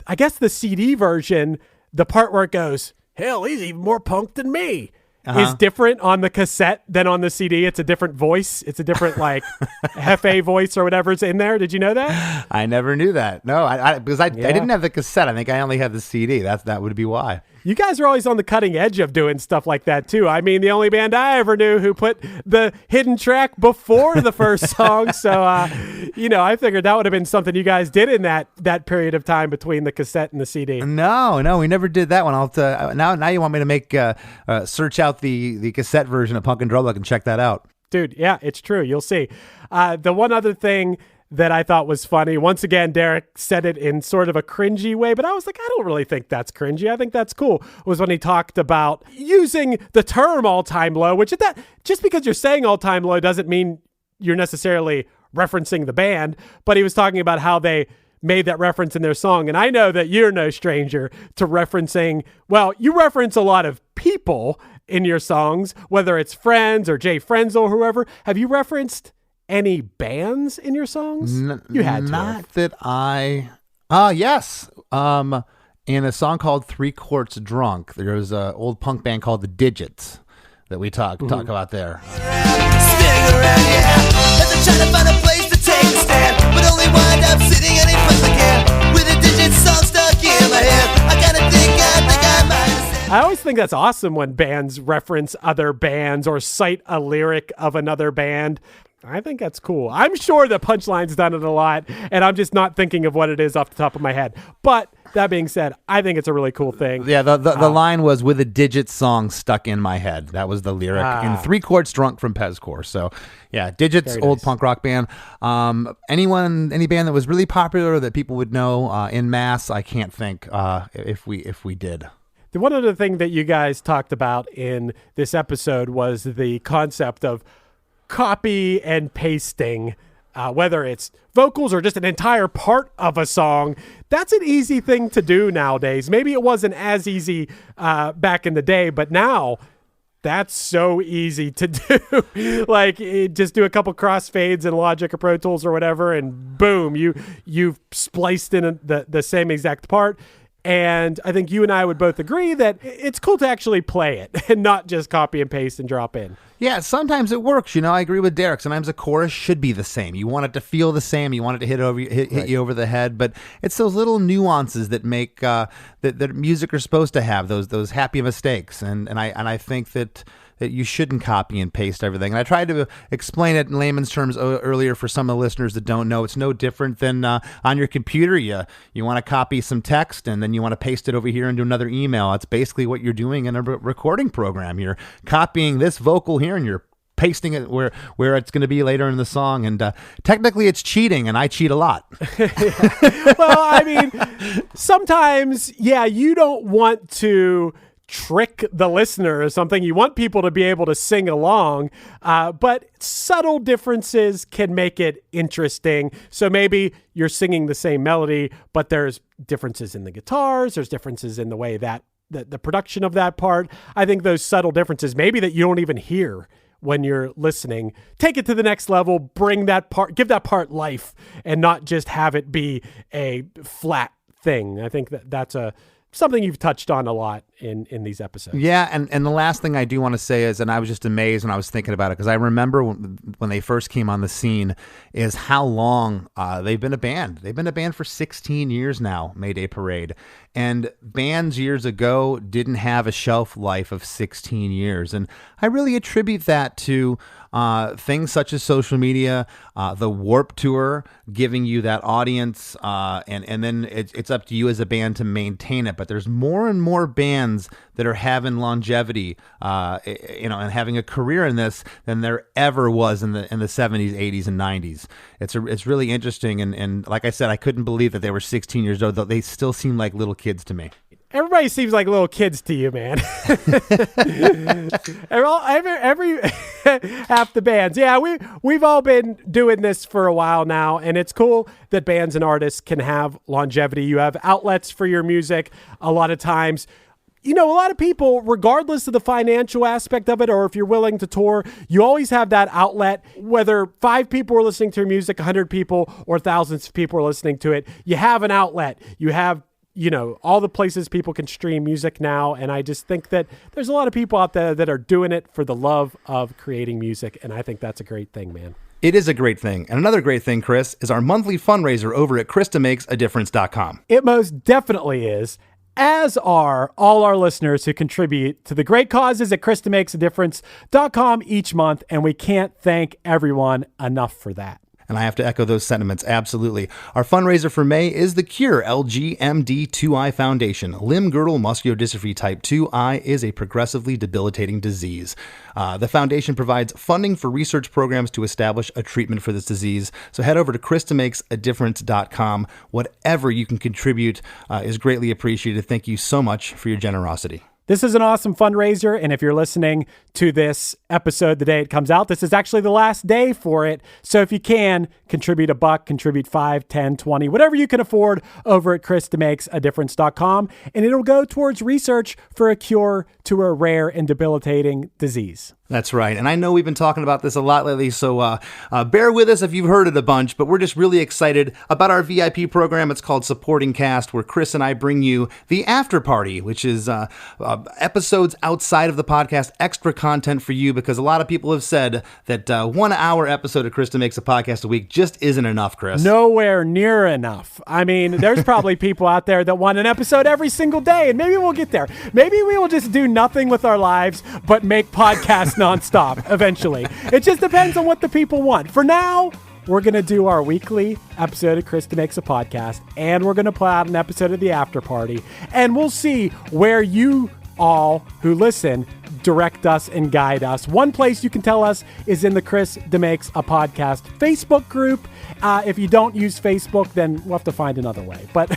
I guess, the CD version, the part where it goes, hell, he's even more punk than me, is different on the cassette than on the CD. It's a different voice. It's a different like Hefe voice or whatever's in there. Did you know that? I never knew that. No, because I didn't have the cassette. I think I only had the CD. That would be why. You guys are always on the cutting edge of doing stuff like that too. I mean, the only band I ever knew who put the hidden track before the first song. So, I figured that would have been something you guys did in that period of time between the cassette and the CD. No, we never did that one. I'll have to, now you want me to make search out the cassette version of Punk and Drublick and check that out. Dude, yeah, it's true. You'll see. The one other thing that I thought was funny, once again, Derek said it in sort of a cringy way, but I was like, I don't really think that's cringy. I think that's cool, was when he talked about using the term all-time low, which just because you're saying all-time low doesn't mean you're necessarily referencing the band, but he was talking about how they made that reference in their song. And I know that you're no stranger to referencing, well, you reference a lot of people in your songs, whether it's Friends or Jay Frenzel or whoever. Have you referenced any bands in your songs? You had to. Not that I... yes. In a song called 3 Quarts Drunk, there was an old punk band called The Digits that we talk about there. Spinning around, yeah, as I'm trying to find a place to take a stand, but only wind up sitting any place I can, with a Digits song stuck in my head. I think I might have said. I always think that's awesome when bands reference other bands or cite a lyric of another band. I think that's cool. I'm sure the Punchline's done it a lot, and I'm just not thinking of what it is off the top of my head. But that being said, I think it's a really cool thing. Yeah, the line was with a Digits song stuck in my head. That was the lyric in 3 Quarts Drunk from Pezcore. So, yeah, Digits, very old nice punk rock band. Any band that was really popular that people would know in mass, I can't think if we did. The one other thing that you guys talked about in this episode was the concept of copy and pasting, whether it's vocals or just an entire part of a song. That's an easy thing to do nowadays. Maybe it wasn't as easy back in the day, but now that's so easy to do. Like, just do a couple crossfades in Logic or Pro Tools or whatever, and boom, you've spliced in the same exact part. And I think you and I would both agree that it's cool to actually play it and not just copy and paste and drop in. Yeah, sometimes it works. I agree with Derek. Sometimes a chorus should be the same. You want it to feel the same. You want it to hit you over the head. But it's those little nuances that make that music are supposed to have, those happy mistakes. And I think that you shouldn't copy and paste everything. And I tried to explain it in layman's terms earlier for some of the listeners that don't know. It's no different than on your computer. You want to copy some text and then you want to paste it over here into another email. That's basically what you're doing in a recording program. You're copying this vocal here and you're pasting it where it's going to be later in the song. And technically it's cheating, and I cheat a lot. Well, I mean, sometimes, yeah, you don't want to trick the listener or something. You want people to be able to sing along, but subtle differences can make it interesting. So maybe you're singing the same melody, but there's differences in the guitars, there's differences in the way that the production of that part. I think those subtle differences, maybe that you don't even hear when you're listening, take it to the next level, bring that part, give that part life, and not just have it be a flat thing. I think that's something you've touched on a lot in these episodes. Yeah, and the last thing I do want to say is, and I was just amazed when I was thinking about it, because I remember when they first came on the scene, is how long they've been a band. They've been a band for 16 years now, Mayday Parade. And bands years ago didn't have a shelf life of 16 years. And I really attribute that to things such as social media, the Warped Tour giving you that audience, and then it's up to you as a band to maintain it. But there's more and more bands bands that are having longevity, and having a career in this than there ever was in the 70s, 80s, and 90s. It's really interesting, and like I said, I couldn't believe that they were 16 years old, though they still seem like little kids to me. Everybody seems like little kids to you, man. every half the bands. Yeah, we've all been doing this for a while now, and it's cool that bands and artists can have longevity. You have outlets for your music a lot of times. A lot of people, regardless of the financial aspect of it, or if you're willing to tour, you always have that outlet, whether 5 people are listening to your music, 100 people, or thousands of people are listening to it. You have an outlet. You have all the places people can stream music now. And I just think that there's a lot of people out there that are doing it for the love of creating music. And I think that's a great thing, man. It is a great thing. And another great thing, Chris, is our monthly fundraiser over at DeMakes.com. It most definitely is, as are all our listeners who contribute to the great causes at DeMakes.com each month. And we can't thank everyone enough for that. And I have to echo those sentiments, absolutely. Our fundraiser for May is the Cure LGMD2I Foundation. Limb-girdle muscular-dystrophy type 2I is a progressively debilitating disease. The foundation provides funding for research programs to establish a treatment for this disease. So head over to DeMakesADifference.com. Whatever you can contribute is greatly appreciated. Thank you so much for your generosity. This is an awesome fundraiser, and if you're listening to this episode the day it comes out, this is actually the last day for it. So if you can, contribute $1, contribute 5, 10, 20, whatever you can afford over at DeMakesADifference.com, and it'll go towards research for a cure to a rare and debilitating disease. That's right. And I know we've been talking about this a lot lately, so bear with us if you've heard it a bunch, but we're just really excited about our VIP program. It's called Supporting Cast, where Chris and I bring you the after party, which is episodes outside of the podcast, extra content for you, because a lot of people have said that 1 hour episode of Krista Makes a Podcast a week just isn't enough, Chris. Nowhere near enough. I mean, there's probably people out there that want an episode every single day, and maybe we'll get there. Maybe we will just do nothing with our lives but make podcasts nonstop eventually. It just depends on what the people want. For now, we're going to do our weekly episode of Krista Makes a Podcast, and we're going to put out an episode of the After Party, and we'll see where you all who listen direct us and guide us. One place you can tell us is in the Chris DeMakes a Podcast Facebook group. If you don't use Facebook, then we'll have to find another way. But,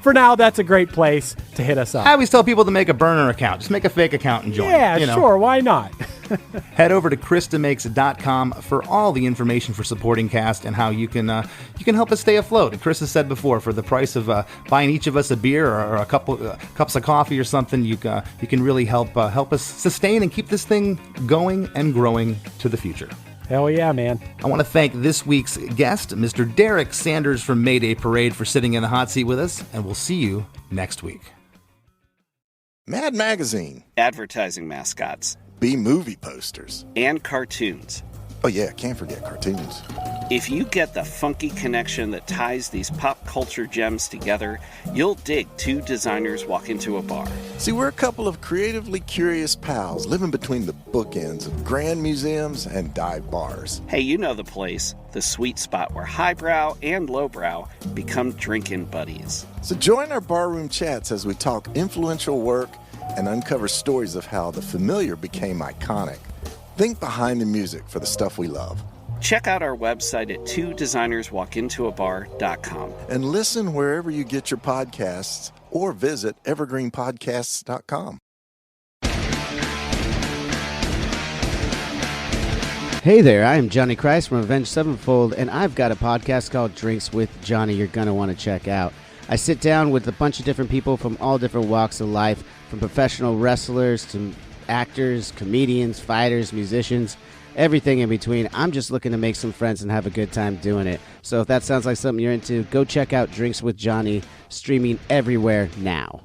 for now, that's a great place to hit us up. I always tell people to make a burner account. Just make a fake account and join. Yeah, sure. Why not? Head over to DeMakes.com for all the information for supporting cast and how you can help us stay afloat. And Chris has said before, for the price of buying each of us a beer or a couple cups of coffee or something, you can really help us sustain and keep this thing going and growing to the future. Hell yeah, man. I want to thank this week's guest, Mr. Derek Sanders from Mayday Parade, for sitting in the hot seat with us, and we'll see you next week. Mad Magazine. Advertising mascots. B-movie posters. And cartoons. Oh yeah, can't forget cartoons. If you get the funky connection that ties these pop culture gems together, you'll dig Two Designers Walk Into a Bar. See, we're a couple of creatively curious pals living between the bookends of grand museums and dive bars. Hey, you know the place, the sweet spot where highbrow and lowbrow become drinking buddies. So join our barroom chats as we talk influential work and uncover stories of how the familiar became iconic. Think behind the music for the stuff we love. Check out our website at twodesignerswalkintoabar.com. And listen wherever you get your podcasts or visit evergreenpodcasts.com. Hey there, I am Johnny Christ from Avenged Sevenfold, and I've got a podcast called Drinks with Johnny you're going to want to check out. I sit down with a bunch of different people from all different walks of life, from professional wrestlers to actors, comedians, fighters, musicians, everything in between. I'm just looking to make some friends and have a good time doing it. So if that sounds like something you're into, go check out Drinks with Johnny, streaming everywhere now.